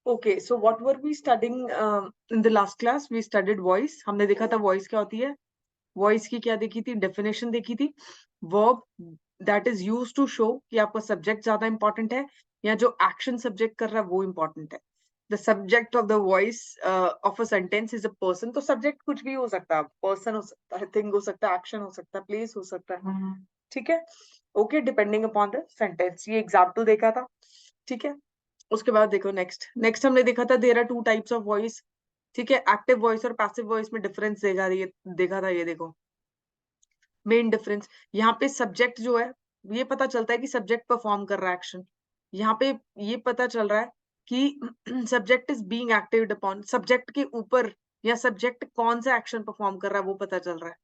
Okay, so what were we studying in the last class? We studied voice. हमने देखा था voice क्या होती है। वॉइस की क्या देखी थी? डेफिनेशन देखी थी। Verb that is used to show कि आपका सब्जेक्ट ज्यादा इंपॉर्टेंट है या जो एक्शन सब्जेक्ट कर रहा है वो इंपॉर्टेंट है। The subject of the voice of a sentence is a person. तो सब्जेक्ट कुछ भी हो सकता है, पर्सन हो सकता है, थिंग हो सकता है, एक्शन हो सकता है, प्लेस हो सकता है। ठीक है, okay, depending upon the sentence. ये एग्जाम्पल देखा था। ठीक है, उसके बाद देखो नेक्स्ट नेक्स्ट हमने देखा था there are two types of voice. ठीक है, एक्टिव वॉइस और पैसिव वॉइस में डिफरेंस देखा था। ये देखो मेन डिफरेंस यहाँ पे सब्जेक्ट जो है, ये पता चलता है कि सब्जेक्ट परफॉर्म कर रहा है एक्शन। यहाँ पे ये पता चल रहा है कि subject is being acted upon, subject के ऊपर या सब्जेक्ट कौन सा एक्शन परफॉर्म कर रहा है वो पता चल रहा है।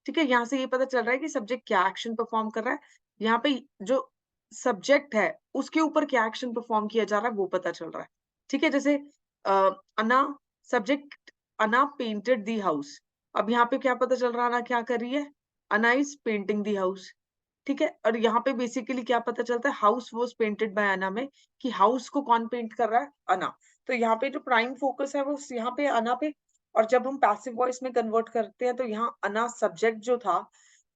ठीक है, यहाँ से ये पता चल रहा है कि सब्जेक्ट क्या एक्शन परफॉर्म कर रहा है। यहाँ पे जो सब्जेक्ट है उसके ऊपर क्या एक्शन परफॉर्म किया जा रहा है वो पता चल रहा है। ठीक है, जैसे अना, सब्जेक्ट अना पेंटेड दी हाउस। अब यहाँ पे क्या पता चल रहा है, अना क्या कर रही है? अना इज पेंटिंग दी हाउस। ठीक है, और यहाँ पे बेसिकली क्या पता चलता है? हाउस वॉज पेंटेड बाय अना में कि हाउस को कौन पेंट कर रहा है? अना। तो यहाँ पे जो प्राइम फोकस है वो यहाँ पे अना पे। और जब हम पैसिव वॉइस में कन्वर्ट करते हैं तो यहाँ अना सब्जेक्ट जो था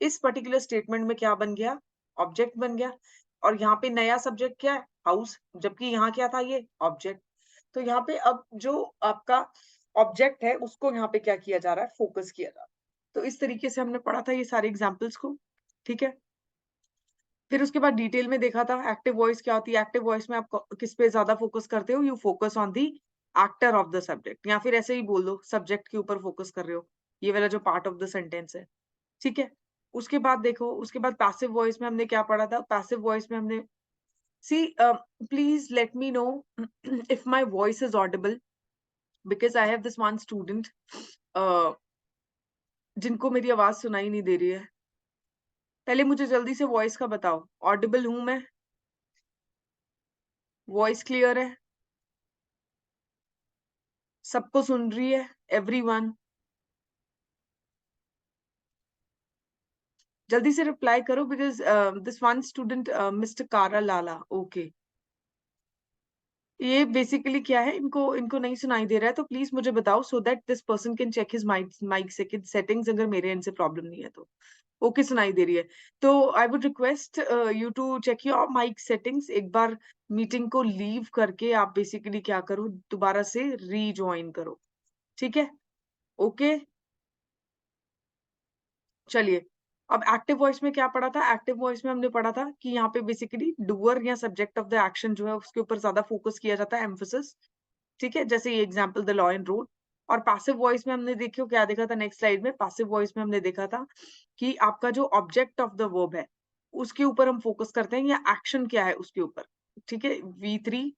इस पर्टिकुलर स्टेटमेंट में क्या बन गया? ऑब्जेक्ट बन गया। और यहाँ पे नया सब्जेक्ट क्या है? हाउस, जबकि यहाँ क्या था? ये ऑब्जेक्ट। तो यहाँ पे अब जो आपका ऑब्जेक्ट है उसको यहाँ पे क्या किया जा रहा है? फोकस किया जा रहा है। तो इस तरीके से हमने पढ़ा था ये सारे एग्जाम्पल्स को। ठीक है, फिर उसके बाद डिटेल में देखा था एक्टिव वॉइस क्या होती है। एक्टिव वॉइस में आप किस पे ज्यादा फोकस करते हो? You focus on the actor of the subject, या फिर ऐसे ही बोल दो सब्जेक्ट के ऊपर फोकस कर रहे हो, ये वाला जो पार्ट ऑफ द सेंटेंस है। ठीक है, उसके बाद देखो, उसके बाद पैसिव वॉइस में हमने क्या पढ़ा था? पैसिव वॉइस में हमने see, please let me know if my voice is audible, because I have this one student जिनको मेरी आवाज सुनाई नहीं दे रही है। पहले मुझे जल्दी से वॉइस का बताओ, ऑडिबल हूं मैं? वॉइस क्लियर है? सबको सुन रही है? एवरीवन जल्दी से रिप्लाई करो, because this one student mister कारा लाला। ओके, ये बेसिकली क्या है, इनको इनको नहीं सुनाई दे रहा है, तो प्लीज मुझे बताओ so that this person can check his mic settings, अगर मेरे एंड से प्रॉब्लम नहीं है तो। ओके, सुनाई दे रही है। तो I would request you to check your mic settings एक बार। मीटिंग को लीव करके आप बेसिकली क्या करो, दोबारा से रीज्वाइन करो। ठीक है, ओके, चलिए। अब एक्टिव वॉइस में क्या पढ़ा था? एक्टिव वॉइस में हमने पढ़ा था कि यहाँ पे बेसिकली डूअर या सब्जेक्ट ऑफ द एक्शन जो है उसके ऊपर ज्यादा फोकस किया जाता है, एम्फोसिस। ठीक है, जैसे ये example the law and road. और पैसिव वॉइस में हमने देखियो क्या देखा था नेक्स्ट स्लाइड में? पैसिव वॉइस में हमने देखा था कि आपका जो ऑब्जेक्ट ऑफ द वर्ब है उसके ऊपर हम फोकस करते हैं, या एक्शन क्या है उसके ऊपर। ठीक है, V3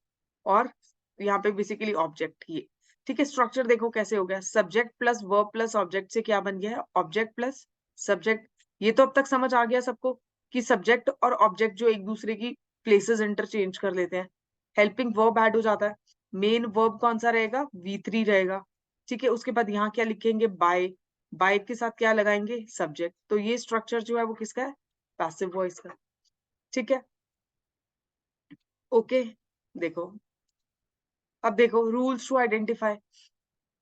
और यहाँ पे बेसिकली ऑब्जेक्ट ये। ठीक है, स्ट्रक्चर देखो कैसे हो गया, subject plus verb plus object से क्या बन गया है? Object plus subject. ये तो अब तक समझ आ गया सबको कि सब्जेक्ट और ऑब्जेक्ट जो एक दूसरे की प्लेसेस इंटरचेंज कर लेते हैं। हेल्पिंग वर्ब ऐड हो जाता है। मेन वर्ब कौन सा रहेगा? V3 रहेगा। ठीक है, उसके बाद यहाँ क्या लिखेंगे? बाय। बाय के साथ क्या लगाएंगे? सब्जेक्ट। तो ये स्ट्रक्चर जो है वो किसका है? पैसिव वॉइस का। ठीक है, ओके, देखो अब देखो रूल्स टू आइडेंटिफाई।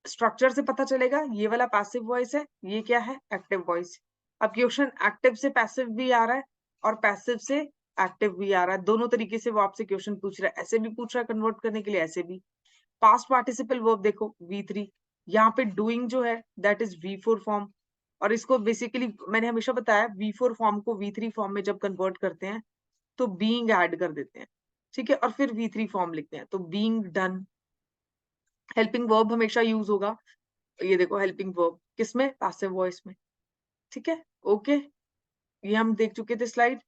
स्ट्रक्चर से पता चलेगा ये वाला पैसिव वॉइस है, ये क्या है? Active voice. अब क्वेश्चन एक्टिव से पैसिव भी आ रहा है और पैसिव से एक्टिव भी आ रहा है, दोनों तरीके से वो आपसे क्वेश्चन पूछ रहा है। ऐसे भी पूछ रहा है कन्वर्ट करने के लिए, ऐसे भी। पास्ट पार्टिसिपल वर्ब देखो V3, यहाँ पे डूइंग जो है दैट इज V4 फॉर्म। और इसको बेसिकली मैंने हमेशा बताया V4 फॉर्म को V3 फॉर्म में जब कन्वर्ट करते हैं तो बीइंग ऐड कर देते हैं। ठीक है, और फिर V3 फॉर्म लिखते हैं तो बीइंग डन। हेल्पिंग वर्ब हमेशा यूज होगा, ये देखो हेल्पिंग वर्ब किसमें? पैसिव वॉइस में। ठीक है, ओके, ये हम देख चुके थे स्लाइड।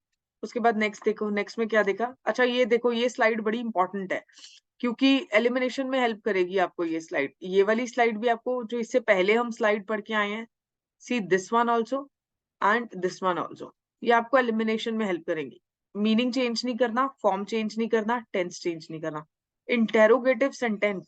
उसके बाद नेक्स्ट देखो, नेक्स्ट में क्या देखा? अच्छा, ये देखो, ये स्लाइड बड़ी इंपॉर्टेंट है क्योंकि एलिमिनेशन में हेल्प करेगी आपको ये स्लाइड। ये वाली स्लाइड भी आपको, जो इससे पहले हम स्लाइड पढ़ के आए हैं, see this one also and this one also, ये आपको एलिमिनेशन में हेल्प करेंगी। मीनिंग चेंज नहीं करना, फॉर्म चेंज नहीं करना, टेंस चेंज नहीं करना। इंटेरोगेटिव सेंटेंस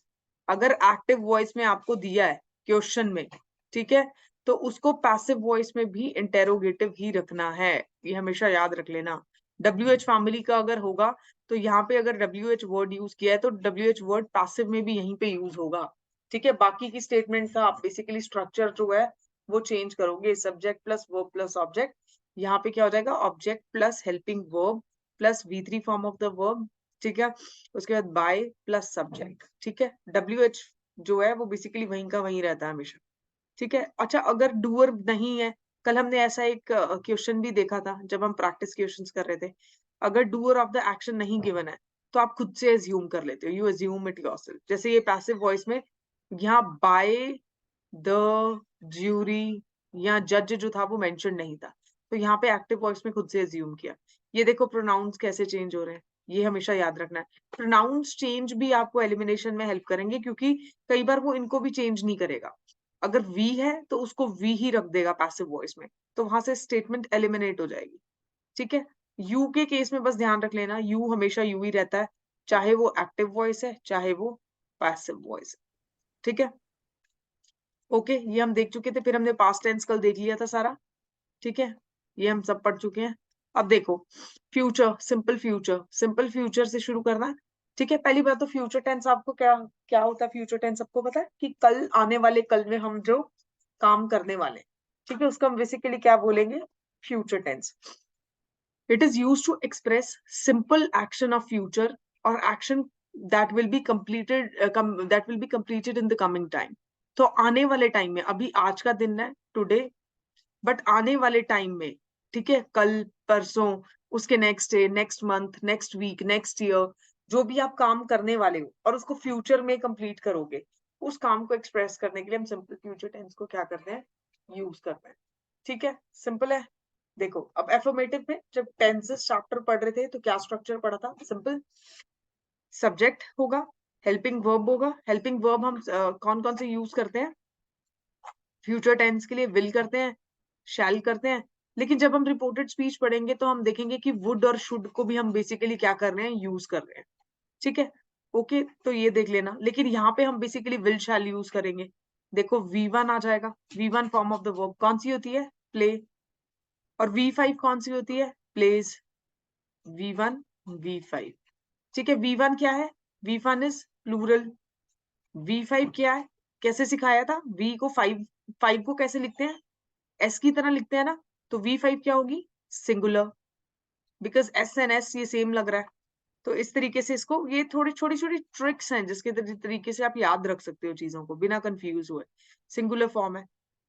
अगर एक्टिव वॉइस में आपको दिया है क्वेश्चन में, ठीक है, तो उसको पैसिव वॉइस में भी इंटेरोगेटिव ही रखना है, ये हमेशा याद रख लेना। WH फैमिली का अगर होगा तो यहाँ पे अगर WH वर्ड यूज किया है तो WH वर्ड पैसिव में भी यहीं पे यूज होगा। ठीक है, बाकी की स्टेटमेंट का आप बेसिकली स्ट्रक्चर जो है वो चेंज करोगे, subject plus verb plus object. यहाँ पे क्या हो जाएगा, object plus helping verb plus V3 form of the verb. ठीक है, उसके बाद बाय प्लस सब्जेक्ट। ठीक है, WH जो है वो बेसिकली वहीं का वहीं रहता है हमेशा। ठीक है, अच्छा अगर डूअर नहीं है, कल हमने ऐसा एक क्वेश्चन भी देखा था जब हम प्रैक्टिस क्वेश्चंस कर रहे थे, अगर डूअर ऑफ द एक्शन नहीं गिवन है तो आप खुद से एज्यूम कर लेते हो, यू एज्यूम इट योरसेल्फ। जैसे ये पैसिव वॉइस में यहाँ बाय द ज्यूरी या जज जो था वो मेंशन नहीं था, तो यहाँ पे एक्टिव वॉइस में खुद से एज्यूम किया। ये देखो प्रोनाउंस कैसे चेंज हो रहे हैं, ये हमेशा याद रखना है। प्रोनाउंस चेंज भी आपको एलिमिनेशन में हेल्प करेंगे, क्योंकि कई बार वो इनको भी चेंज नहीं करेगा। अगर वी है तो उसको वी ही रख देगा पैसिव वॉइस में, तो वहां से स्टेटमेंट एलिमिनेट हो जाएगी। ठीक है, यू के केस में बस ध्यान रख लेना, यू हमेशा यू ही रहता है, चाहे वो एक्टिव वॉइस है चाहे वो पैसिव वॉइस है। ठीक है, ओके, ये हम देख चुके थे। फिर हमने पास्ट टेंस कल देख लिया था सारा। ठीक है, ये हम सब पढ़ चुके हैं। अब देखो future, simple future, simple future से शुरू करना है। ठीक है, पहली बात तो फ्यूचर टेंस आपको क्या क्या होता है, फ्यूचर टेंस सबको पता है कि कल आने वाले कल में हम जो काम करने वाले। ठीक है, उसका हम बेसिकली क्या बोलेंगे, future tense. It is used to express simple action of future और action that will be completed that will be completed in the coming time. तो आने वाले टाइम में, अभी आज का दिन है टुडे, बट आने वाले टाइम में, ठीक है, कल परसों, उसके next day, next month, next week, next year, जो भी आप काम करने वाले हो और उसको फ्यूचर में कंप्लीट करोगे, उस काम को एक्सप्रेस करने के लिए हम सिंपल फ्यूचर टेंस को क्या करते हैं, यूज करते हैं। ठीक है, सिंपल है। देखो अब एफर्मेटिव में जब टेंसेस चैप्टर पढ़ रहे थे तो क्या स्ट्रक्चर पढ़ा था, सिंपल सब्जेक्ट होगा, हेल्पिंग वर्ब होगा। हेल्पिंग वर्ब हम कौन कौन से यूज करते हैं, फ्यूचर टेंस के लिए विल करते हैं, शैल करते हैं। लेकिन जब हम रिपोर्टेड स्पीच पढ़ेंगे तो हम देखेंगे कि वुड और शुड को भी हम बेसिकली क्या कर रहे हैं, यूज कर रहे हैं। ठीक है, ओके, तो ये देख लेना। लेकिन यहाँ पे हम बेसिकली विल शैल यूज करेंगे। देखो V1 आ जाएगा, V1 form of the verb कौन सी होती है, प्ले। और V5 कौन सी होती है, प्लेज। V1 V5। ठीक है, V1 क्या है, V1 इज प्लूरल। V5 क्या है, कैसे सिखाया था, V को 5 को कैसे लिखते हैं, S की तरह लिखते हैं ना, तो V5 क्या होगी, singular, because S and S ये सेम लग रहा है। तो इस तरीके से इसको, ये थोड़ी छोटी छोटी ट्रिक्स हैं जिसके तरीके से आप याद रख सकते हो चीजों को बिना कंफ्यूज हुए। सिंगुलर फॉर्म है,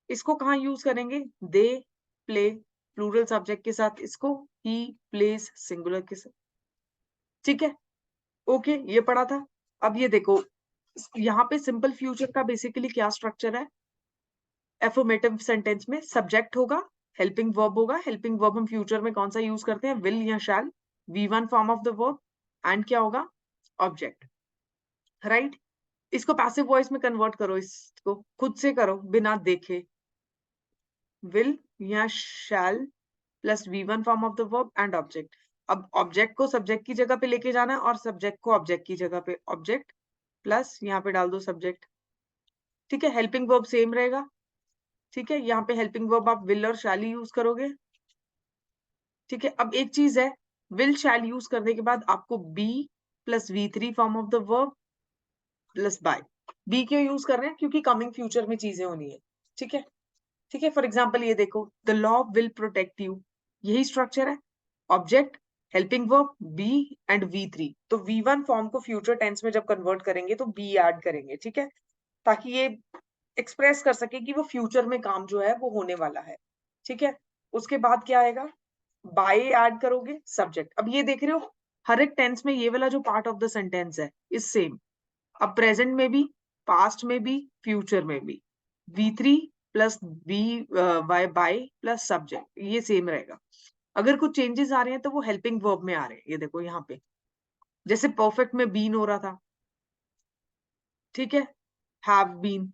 इसको कहाँ यूज करेंगे, दे प्ले प्लूरल सब्जेक्ट के साथ, इसको ही प्लेस सिंगुलर के साथ। ठीक है, ओके, ये पढ़ा था। अब ये देखो यहाँ पे सिंपल फ्यूचर का बेसिकली क्या स्ट्रक्चर है, एफर्मेटिव सेंटेंस में सब्जेक्ट होगा, हेल्पिंग वर्ब होगा। हेल्पिंग वर्ब हम फ्यूचर में कौन सा यूज करते हैं, विल या शैल। V1 form of the verb and क्या होगा, ऑब्जेक्ट। राइट, इसको पैसिव वॉइस में कन्वर्ट करो, इसको खुद से करो बिना देखे, विल या शैल plus V1 form of the verb and object. अब ऑब्जेक्ट को सब्जेक्ट की जगह पे लेके जाना है और सब्जेक्ट को ऑब्जेक्ट की जगह पे, ऑब्जेक्ट प्लस यहाँ पे डाल दो सब्जेक्ट। ठीक है, हेल्पिंग वर्ब सेम रहेगा। ठीक है, यहाँ पे हेल्पिंग वर्ब आप विल और शैल ही यूज करोगे। ठीक है, अब एक चीज है, विल शैल यूज करने के बाद आपको be plus V3 form of the verb plus by. Be क्यों यूज कर रहे हैं, क्योंकि कमिंग फ्यूचर में चीजें होनी है। ठीक है, ठीक है, फॉर एग्जाम्पल ये देखो, the law will protect you, यही स्ट्रक्चर है, object, helping verb, be and V3। तो V1 फॉर्म को फ्यूचर टेंस में जब कन्वर्ट करेंगे तो बी ऐड करेंगे। ठीक है, ताकि ये एक्सप्रेस कर सके कि वो फ्यूचर में काम जो है वो होने वाला है। ठीक है, उसके बाद क्या आएगा, बाय ऐड करोगे, सब्जेक्ट। अब ये देख रहे हो हर एक टेंस में ये वाला जो पार्ट ऑफ द सेंटेंस है इज सेम। अब प्रेजेंट में भी, पास्ट में भी, फ्यूचर में भी, V3 plus be by plus subject, ये सेम रहेगा। अगर कुछ चेंजेस आ रहे हैं तो वो हेल्पिंग वर्ब में आ रहे हैं। ये देखो यहाँ पे जैसे परफेक्ट में बीन हो रहा था, ठीक है, हैव बीन।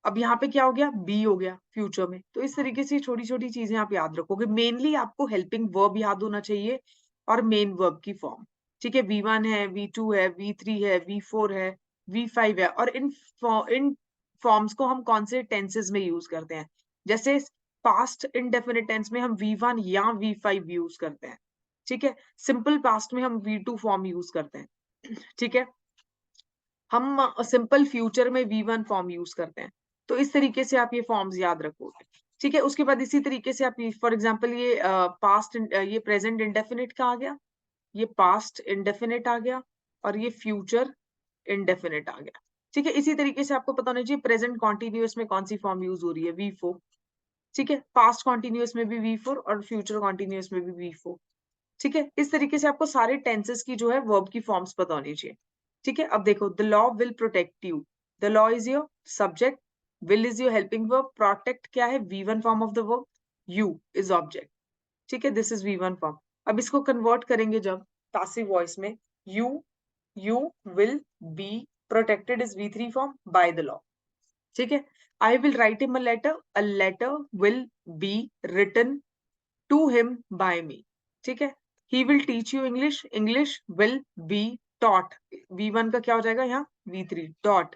अब यहाँ पे क्या हो गया, बी हो गया फ्यूचर में। तो इस तरीके से छोटी छोटी चीजें आप याद रखोगे। मेनली आपको हेल्पिंग वर्ब याद होना चाहिए और मेन वर्ब की फॉर्म। ठीक है, V1 है, V2 है, V3 है, V4 है, V5 है। और इन फॉर्म्स को हम कौन से टेंसेस में यूज करते हैं, जैसे पास्ट इंडेफिनिट टेंस में हम V1 या V5 यूज करते हैं। ठीक है। सिंपल पास्ट में हम V2 फॉर्म यूज करते हैं, ठीक है। हम सिंपल फ्यूचर में V1 फॉर्म यूज करते हैं। तो इस तरीके से आप ये फॉर्म्स याद रखोगे, ठीक है। उसके बाद इसी तरीके से आप फॉर एग्जांपल ये पास्ट ये प्रेजेंट इंडेफिनिट का आ गया, ये पास्ट इंडेफिनिट आ गया, और ये फ्यूचर इंडेफिनिट आ गया, ठीक है। इसी तरीके से आपको पता होना चाहिए प्रेजेंट कॉन्टिन्यूअस में कौन सी फॉर्म यूज हो रही है, V4, ठीक है। पास्ट कॉन्टिन्यूअस में भी V4 और फ्यूचर कॉन्टिन्यूअस में भी V4, ठीक है। इस तरीके से आपको सारे टेंसेस की जो है वर्ब की फॉर्म्स पता होनी चाहिए, ठीक है। अब देखो, the law will protect you, the law is your subject, will is your helping verb, protect क्या है, V1 form of the verb, you is object, ठीक है। This is V1 form. अब इसको कन्वर्ट करेंगे जब पैसिव वॉइस में, you will be protected is V3 form by the law, ठीक है। I will write him a letter will be written to him by me, ठीक है। He will teach you English, English will be taught, V1 का क्या हो जाएगा यहाँ, V3, taught,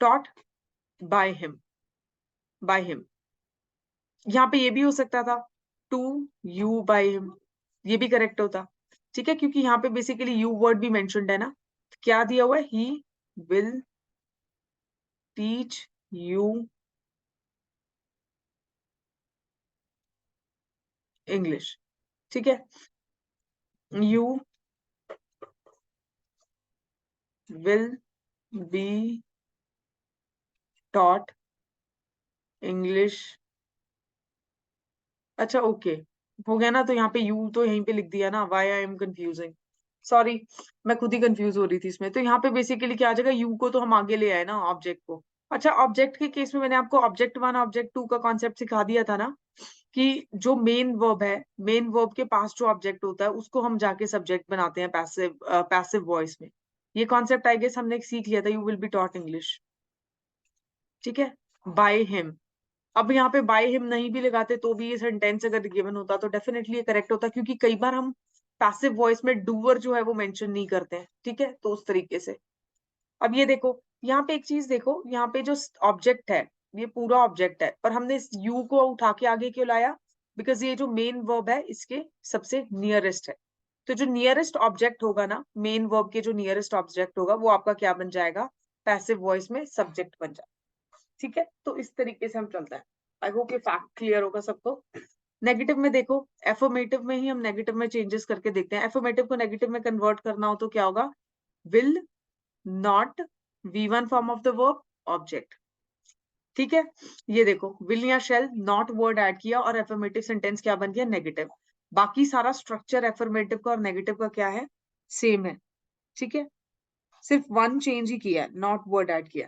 taught by him, by him. यहाँ पे ये भी हो सकता था टू यू बाय हिम, ये भी करेक्ट होता, ठीक है, क्योंकि यहाँ पे बेसिकली यू वर्ड भी मेंशन्ड है ना। क्या दिया हुआ है, he will teach you English, ठीक है। You will B taught English, अच्छा ओके, हो गया ना। तो यहाँ पे यू तो यहीं पे लिख दिया ना, why I am confusing, sorry, मैं खुद ही कंफ्यूज हो रही थी इसमें। तो यहाँ पे बेसिकली क्या आ जाएगा, यू को तो हम आगे ले आए ना ऑब्जेक्ट को। अच्छा, ऑब्जेक्ट के केस में मैंने आपको ऑब्जेक्ट 1 ऑब्जेक्ट 2 का कॉन्सेप्ट सिखा दिया था ना, कि जो मेन वर्ब है, मेन वर्ब के पास जो ऑब्जेक्ट होता है उसको हम जाके सब्जेक्ट बनाते हैं पैसिव पैसिव वॉइस में। ये कॉन्सेप्ट आई गेस हमने सीख लिया था, you will B taught English, ठीक है, बाय हिम। अब यहाँ पे बाय हिम नहीं भी लगाते तो भी ये सेंटेंस अगर गिवन होता तो डेफिनेटली ये करेक्ट होता, क्योंकि कई बार हम पैसिव वॉइस में डूअर जो है वो मेंशन नहीं करते हैं, ठीक है। तो उस तरीके से अब ये देखो, यहाँ पे एक चीज देखो, यहाँ पे जो ऑब्जेक्ट है ये पूरा ऑब्जेक्ट है, पर हमने इस यू को उठा के आगे क्यों लाया, बिकॉज ये जो मेन वर्ब है इसके सबसे नियरेस्ट है। तो जो नियरेस्ट ऑब्जेक्ट होगा ना, मेन वर्ब के जो नियरेस्ट ऑब्जेक्ट होगा वो आपका क्या बन जाएगा, पैसिव वॉइस में सब्जेक्ट बन जाएगा, ठीक है। तो इस तरीके से हम चलते हैं। आई होप ये फैक्ट क्लियर होगा सबको। नेगेटिव में देखो, एफर्मेटिव में ही हम नेगेटिव में चेंजेस करके देखते हैं। एफर्मेटिव को नेगेटिव में कन्वर्ट करना हो तो क्या होगा, will not V1 form of the verb object, ठीक है। ये देखो, विल या शेल नॉट वर्ड ऐड किया और एफर्मेटिव सेंटेंस क्या बन गया, नेगेटिव। बाकी सारा स्ट्रक्चर एफर्मेटिव का और नेगेटिव का क्या है, सेम है, ठीक है। सिर्फ वन चेंज ही किया है, नॉट वर्ड ऐड किया।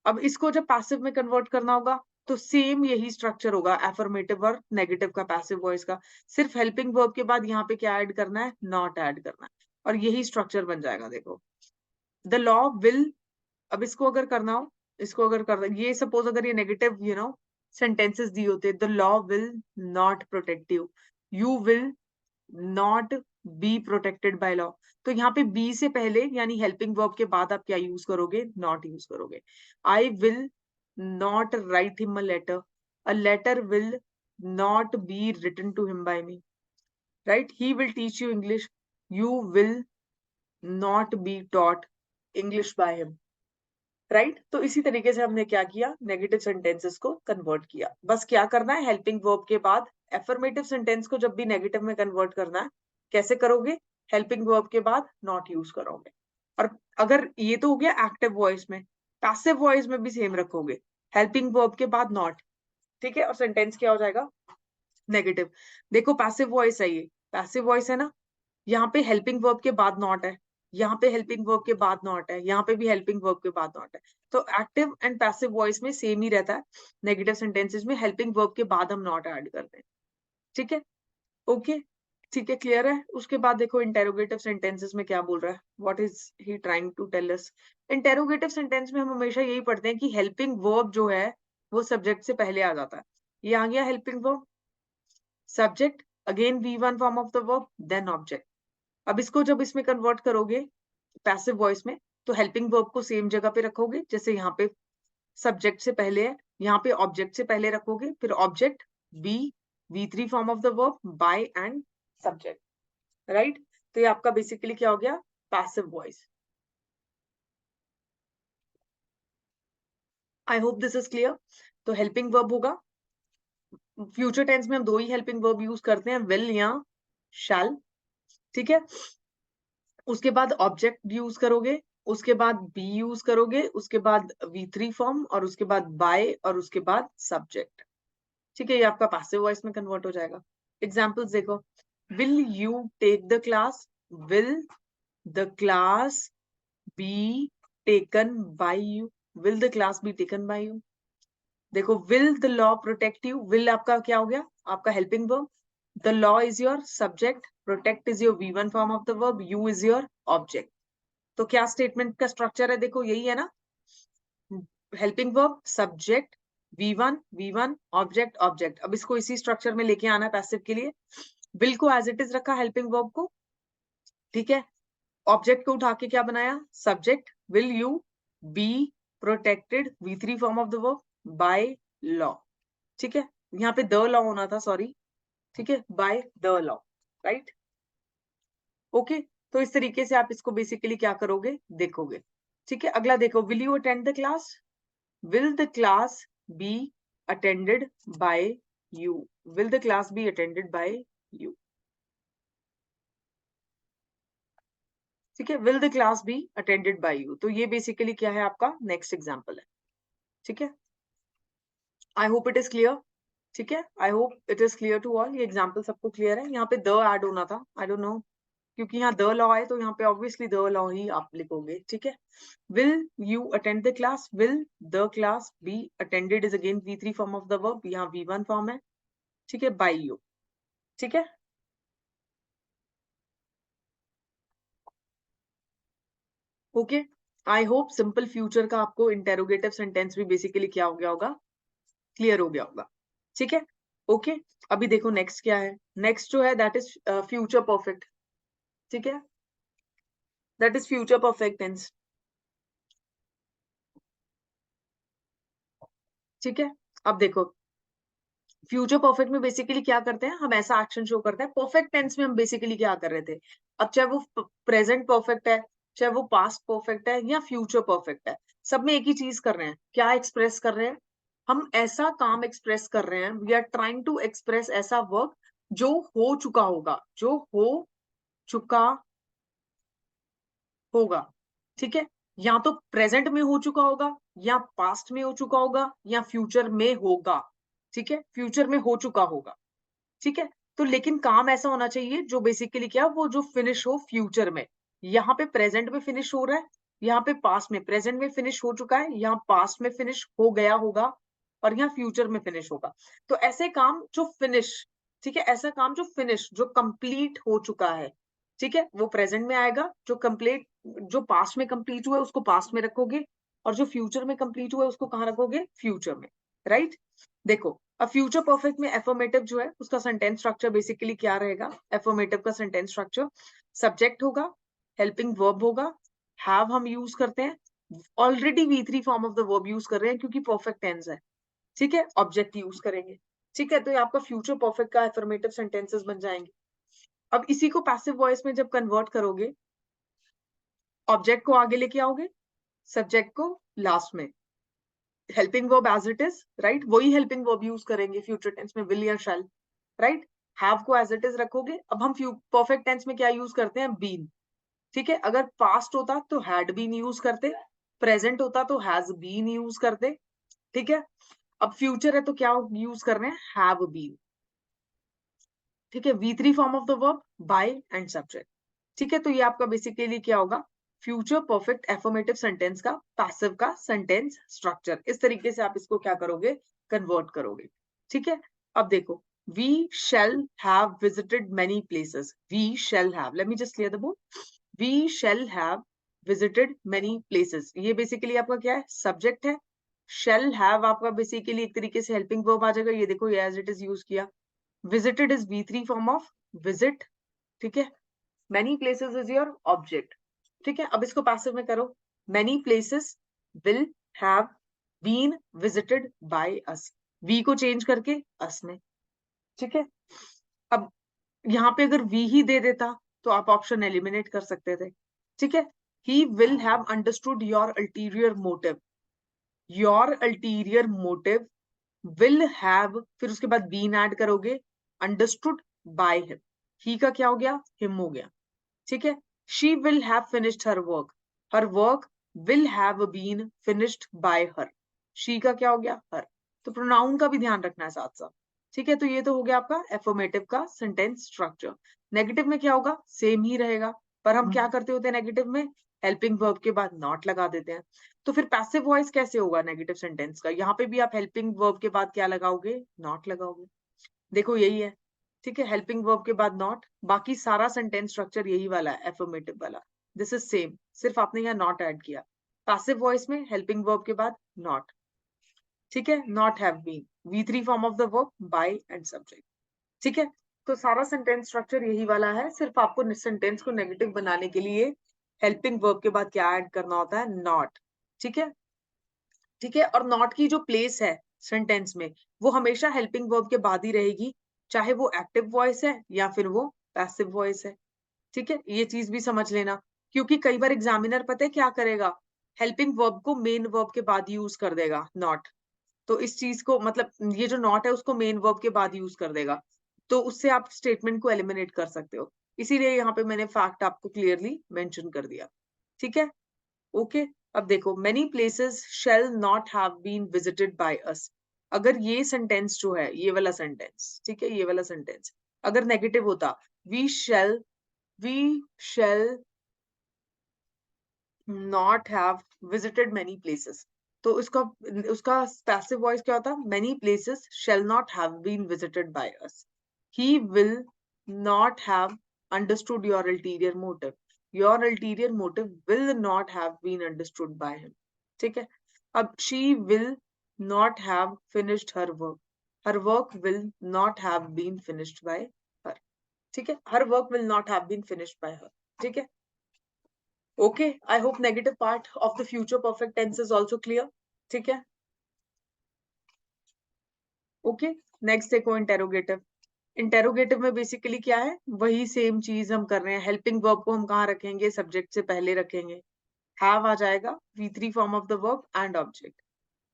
अब इसको जब पैसिव में कन्वर्ट करना होगा तो सेम यही स्ट्रक्चर होगा, एफर्मेटिव और नेगेटिव का, पैसिव वॉइस का। सिर्फ हेल्पिंग वर्ब के बाद यहाँ पे क्या ऐड करना है, नॉट ऐड करना है, और यही स्ट्रक्चर बन जाएगा। देखो, द लॉ विल, अब इसको अगर करना हो, इसको अगर करना, ये सपोज अगर ये नेगेटिव सेंटेंसेस दी होते, the law will not protect you, you will not be protected by law. तो यहाँ पे बी से पहले यानी हेल्पिंग वर्ब के बाद आप क्या यूज करोगे, नॉट यूज करोगे। I will not write him a letter will not be written to him by me, right. He will teach you English, you will not be taught English by him, right. तो इसी तरीके से हमने क्या किया, negative sentences को convert किया। बस क्या करना है, हेल्पिंग वर्ब के बाद एफर्मेटिव सेंटेंस को जब भी नेगेटिव में कन्वर्ट करना है, कैसे करोगे, हेल्पिंग वर्ब के बाद नॉट यूज करोगे। और अगर ये तो हो गया एक्टिव वॉइस में, पैसिव वॉइस में भी सेम रखोगे, हेल्पिंग वर्ब के बाद नॉट, ठीक है, और सेंटेंस क्या हो जाएगा, नेगेटिव। देखो पैसिव वॉइस है, ये पैसिव वॉइस है ना, यहाँ पे हेल्पिंग वर्ब के बाद नॉट है, यहाँ पे हेल्पिंग वर्ब के बाद नॉट है, यहाँ पे भी हेल्पिंग वर्ब के बाद नॉट है। तो एक्टिव एंड पैसिव वॉइस में सेम ही रहता है, नेगेटिव सेंटेंसेस में हेल्पिंग वर्ब के बाद हम नॉट ऐड करते हैं, ठीक है, ओके, ठीक है, क्लियर है। उसके बाद देखो इंटेरोगेटिव सेंटेंसेस में क्या बोल रहा है, what is he trying to tell us. Interrogative sentence में हम हमेशा यही पढ़ते हैं कि हेल्पिंग वर्ब जो है वो सब्जेक्ट से पहले आ जाता है। ये आ गया helping verb, subject, again V1 form of the verb, then object. अब इसको जब इसमें कन्वर्ट करोगे पैसिव वॉइस में, तो हेल्पिंग वर्ब को सेम जगह पे रखोगे, जैसे यहाँ पे सब्जेक्ट से पहले है, यहाँ पे ऑब्जेक्ट से पहले रखोगे, फिर object be, V3 form of the verb, by and subject, right? तो ये आपका बेसिकली क्या हो गया, passive voice. I hope this is clear. तो हेल्पिंग वर्ब होगा, फ्यूचर टेंस में हम दो ही हेल्पिंग वर्ब यूज करते हैं, विल या शैल, ठीक है। उसके बाद ऑब्जेक्ट यूज करोगे, उसके बाद बी यूज करोगे, उसके बाद V3 फॉर्म, और उसके बाद बाय, और उसके बाद सब्जेक्ट, ठीक है। ये आपका पैसिव वॉइस में कन्वर्ट हो जाएगा। एग्जाम्पल्स देखो, will you take the class, will the class be taken by you, will the class be taken by you. देखो, will the law protect you, will आपका क्या हो गया, आपका helping verb, the law is your subject, protect is your V1 form of the verb, you is your object. तो क्या statement का structure है, देखो यही है ना, helping verb, subject, V1 object object. अब इसको इसी स्ट्रक्चर में लेके आना है पैसिव के लिए। विल को एज इट इज रखा, हेल्पिंग वर्ब को, ठीक है। ऑब्जेक्ट को उठा के क्या बनाया, subject, will you be protected, V3 form of the verb, by law, ठीक है। यहाँ पे द लॉ होना था, सॉरी, ठीक है, bye the law, right, okay. तो इस तरीके से आप इसको बेसिकली क्या करोगे, देखोगे, ठीक है। अगला देखो, will you attend the class, will the class be attended by you, will the class be attended by you, ठीक है, will the class be attended by you। तो ये बेसिकली क्या है, आपका नेक्स्ट एग्जांपल है, ठीक है। I hope it is clear, ठीक है, I hope it is clear to all. ये एग्जांपल सबको क्लियर है। यहाँ पे द ऐड होना था, आई डोंट नो, क्योंकि यहाँ द लॉ है तो यहाँ पे ऑब्वियसली द लॉ ही आप लिखोगे, ठीक है। will you attend the class, will the class be attended is again V3 form of the verb, यहाँ V1 फॉर्म है, ठीक है, by you, ठीक है। Okay, I hope simple future का आपको इंटेरोगेटिव सेंटेंस भी बेसिकली क्या हो गया होगा, क्लियर हो गया होगा, ठीक है, ओके। अभी देखो नेक्स्ट क्या है, नेक्स्ट जो है दैट इज फ्यूचर परफेक्ट, ठीक है, that is future perfect tense, ठीक है। अब देखो, फ्यूचर परफेक्ट में बेसिकली क्या करते हैं, हम ऐसा एक्शन शो करते हैं। परफेक्ट टेंस में हम बेसिकली क्या कर रहे थे, अब चाहे वो प्रेजेंट परफेक्ट है, चाहे वो पास्ट परफेक्ट है, या फ्यूचर परफेक्ट है, सब में एक ही चीज कर रहे हैं, क्या एक्सप्रेस कर रहे हैं, हम ऐसा काम एक्सप्रेस कर रहे हैं, we are trying to express ऐसा वर्क जो हो चुका होगा, जो हो चुका होगा, ठीक है। या तो प्रेजेंट में हो चुका होगा, या पास्ट में हो चुका होगा, या फ्यूचर में होगा, ठीक है, फ्यूचर में हो चुका होगा, ठीक है। तो लेकिन काम ऐसा होना चाहिए जो बेसिकली क्या, वो जो फिनिश हो फ्यूचर में, यहाँ पे प्रेजेंट में फिनिश हो रहा है, यहाँ पे पास्ट में, प्रेजेंट में फिनिश हो चुका है, यहाँ पास्ट में फिनिश हो गया होगा, और यहाँ फ्यूचर में फिनिश होगा। तो ऐसे काम जो फिनिश, ठीक है, ऐसा काम जो फिनिश, जो कंप्लीट हो चुका है, ठीक है, वो प्रेजेंट में आएगा। जो कंप्लीट, जो पास्ट में कंप्लीट हुआ है उसको पास्ट में रखोगे, और जो फ्यूचर में कंप्लीट हुआ है उसको कहाँ रखोगे, फ्यूचर में, राइट। देखो, अब फ्यूचर परफेक्ट में एफर्मेटिव जो है उसका सेंटेंस स्ट्रक्चर बेसिकली क्या रहेगा, एफर्मेटिव का सेंटेंस स्ट्रक्चर, सब्जेक्ट होगा, हेल्पिंग वर्ब होगा, हैव हम यूज करते हैं, already V3 form of the verb use कर रहे हैं क्योंकि परफेक्ट टेंस है, ठीक है, ऑब्जेक्ट यूज करेंगे, ठीक है। तो ये आपका फ्यूचर परफेक्ट का एफर्मेटिव सेंटेंसेस बन जाएंगे। अब इसी को पैसिव वॉइस में जब कन्वर्ट करोगे, ऑब्जेक्ट को आगे लेके आओगे, सब्जेक्ट को लास्ट में, helping verb as it is, right, वही हेल्पिंग वर्ब यूज करेंगे फ्यूचर टेंस में, विल या शैल, राइट। हैव को एज इट इज रखोगे। अब हम परफेक्ट टेंस में क्या यूज करते हैं, बीन, ठीक है। अगर पास्ट होता तो हैड बीन यूज करते, प्रेजेंट होता तो हैज बीन यूज करते, ठीक है। अब फ्यूचर है तो क्या यूज कर रहे हैं, हैव बीन, ठीक है, V3 form of the verb, by and subject, ठीक है। तो ये आपका बेसिकली क्या होगा, फ्यूचर परफेक्ट एफर्मेटिव सेंटेंस का पैसिव का सेंटेंस स्ट्रक्चर। इस तरीके से आप इसको क्या करोगे, कन्वर्ट करोगे, ठीक है। अब देखो, we shall have visited many places, we shall have, let me just clear the board, we shall have visited many places, ये बेसिकली आपका क्या है, सब्जेक्ट है। shall have आपका बेसिकली एक तरीके से हेल्पिंग वर्ब आ जाएगा, ये देखो ये एज इट इज यूज किया। visited is V3 form of visit, ठीक है। many places is your object, ठीक है। अब इसको पैसिव में करो, many places will have been visited by us, we को चेंज करके us में, ठीक है। अब यहाँ पे अगर we ही दे देता तो आप ऑप्शन एलिमिनेट कर सकते थे, ठीक है। He will have understood your ulterior motive, your ulterior motive will have, फिर उसके बाद बीन ऐड करोगे, अंडरस्टूड बाय हिम, ही का क्या हो गया, हिम हो गया, ठीक है। She will have finished her work will have been finished by her, she का क्या हो गया, हर। तो प्रोनाउन का भी ध्यान रखना है साथ साथ, ठीक है। तो ये तो हो गया आपका एफर्मेटिव का सेंटेंस स्ट्रक्चर। नेगेटिव में क्या होगा, सेम ही रहेगा, पर हम क्या करते होते हैं नेगेटिव में, हेल्पिंग वर्ब के बाद नॉट लगा देते हैं। तो फिर पैसिव वॉइस कैसे होगा नेगेटिव सेंटेंस का, यहाँ पे भी आप हेल्पिंग वर्ब के बाद क्या लगाओगे, नॉट लगाओगे। देखो यही है, ठीक है, हेल्पिंग वर्ब के बाद नॉट, बाकी सारा सेंटेंस स्ट्रक्चर यही वाला है, एफर्मेटिव वाला, दिस इज सेम, सिर्फ आपने यहाँ नॉट ऐड किया। पैसिव वॉइस में हेल्पिंग वर्ब के बाद नॉट, ठीक है, not have been, V3 form of the verb, by and subject, ठीक है। तो सारा सेंटेंस स्ट्रक्चर यही वाला है, सिर्फ आपको सेंटेंस को नेगेटिव बनाने के लिए हेल्पिंग वर्ब के बाद क्या ऐड करना होता है, नॉट, ठीक है, ठीक है। और नॉट की जो प्लेस है सेंटेंस में, वो हमेशा हेल्पिंग वर्ब के बाद ही रहेगी, चाहे वो एक्टिव वॉइस है या फिर वो पैसिव वॉइस है, ठीक है। ये चीज भी समझ लेना, क्योंकि कई बार एग्जामिनर पता है क्या करेगा, हेल्पिंग वर्ब को मेन वर्ब के बाद यूज कर देगा नॉट, तो इस चीज को मतलब ये जो नॉट है उसको मेन वर्ब के बाद यूज कर देगा, तो उससे आप स्टेटमेंट को एलिमिनेट कर सकते हो, इसीलिए यहाँ पे मैंने फैक्ट आपको क्लियरली मेंशन कर दिया, ठीक है, ओके। अब देखो, many places shall not have been visited by us, अगर ये सेंटेंस जो है, ये वाला सेंटेंस, ठीक है, ये वाला सेंटेंस अगर नेगेटिव होता, we shall not have visited many places, तो उसका उसका पैसिव वॉइस क्या होता, many places shall not have been visited by us, he will not have understood your ulterior motive, your ulterior motive will not have been understood by him, ठीक है। अब she will not have finished her work will not have been finished by her, ठीक है, her work will not have been finished by her, ठीक है। Okay, I hope negative part of the future perfect tense is also clear. ठीक है, okay, next देखो interrogative. Interrogative में basically क्या है, वही सेम चीज हम कर रहे हैं, हेल्पिंग वर्ब को हम कहाँ रखेंगे, सब्जेक्ट से पहले रखेंगे, हैव आ जाएगा, V3 form of the verb and object,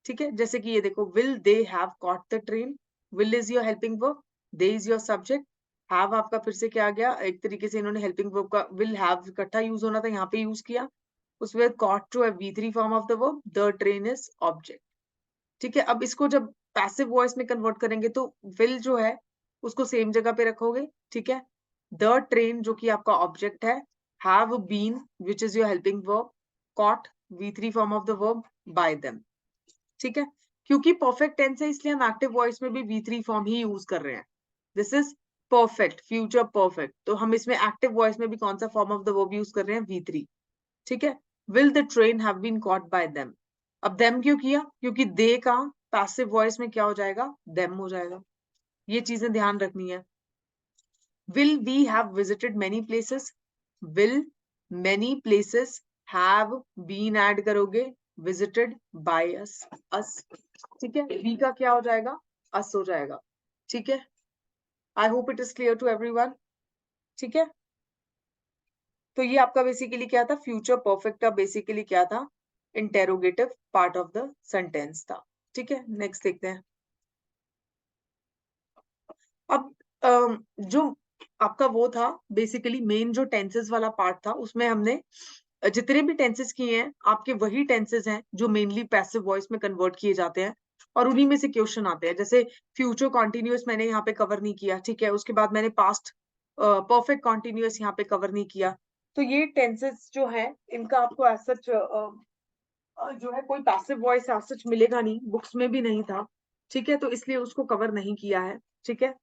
ठीक है। जैसे कि ये देखो, will they have caught the train, will is your helping verb, they is your subject, have आपका फिर से क्या आ गया, एक तरीके से इन्होंने हेल्पिंग वर्ब का will have इकट्ठा यूज होना था, यहाँ पे यूज किया, उसमें caught जो है V3 form of the verb, the train is object, ठीक है। अब इसको जब पैसिव वॉइस में कन्वर्ट करेंगे तो will जो है उसको सेम जगह पे रखोगे, ठीक है, the train जो कि आपका ऑब्जेक्ट है, have been which is your helping verb, caught V3 form of the verb, by them, ठीक है। क्योंकि परफेक्ट टेंस है इसलिए हम एक्टिव वॉइस में भी V3 फॉर्म ही यूज कर रहे हैं, this is perfect, future perfect, तो हम इसमें एक्टिव वॉइस में भी कौन सा form of the verb use कर रहे हैं, V3, ठीक है। Will the train have been caught by them, अब देम क्यों किया, क्योंकि दे का पैसिव वॉइस में क्या हो जाएगा, देम हो जाएगा, ये चीजें ध्यान रखनी है। Will we have visited many places, will many places have been add करोगे, विजिटेड बाय अस, ठीक है, वी का क्या हो जाएगा, अस हो जाएगा, ठीक है। I hope it is clear to everyone, ठीक है। तो ये आपका बेसिकली क्या था, फ्यूचर परफेक्ट का बेसिकली क्या था, interrogative part of the sentence था, ठीक है। नेक्स्ट देखते हैं। अब जो आपका वो था बेसिकली मेन जो टेंसेस वाला पार्ट था, उसमें हमने जितने भी टेंसेस किए हैं आपके वही टेंसेस हैं जो मेनली पैसिव वॉइस में कन्वर्ट किए जाते हैं, और उन्हीं में से क्वेश्चन आते हैं। जैसे फ्यूचर कॉन्टिन्यूअस मैंने यहाँ पे कवर नहीं किया, ठीक है, उसके बाद मैंने पास्ट परफेक्ट कॉन्टिन्यूअस यहाँ पे कवर नहीं किया, तो ये टेंसेस जो है इनका आपको एज सच जो है कोई पैसिव वॉइस एज सच मिलेगा नहीं, बुक्स में भी नहीं था, ठीक है, तो इसलिए उसको कवर नहीं किया है, ठीक है।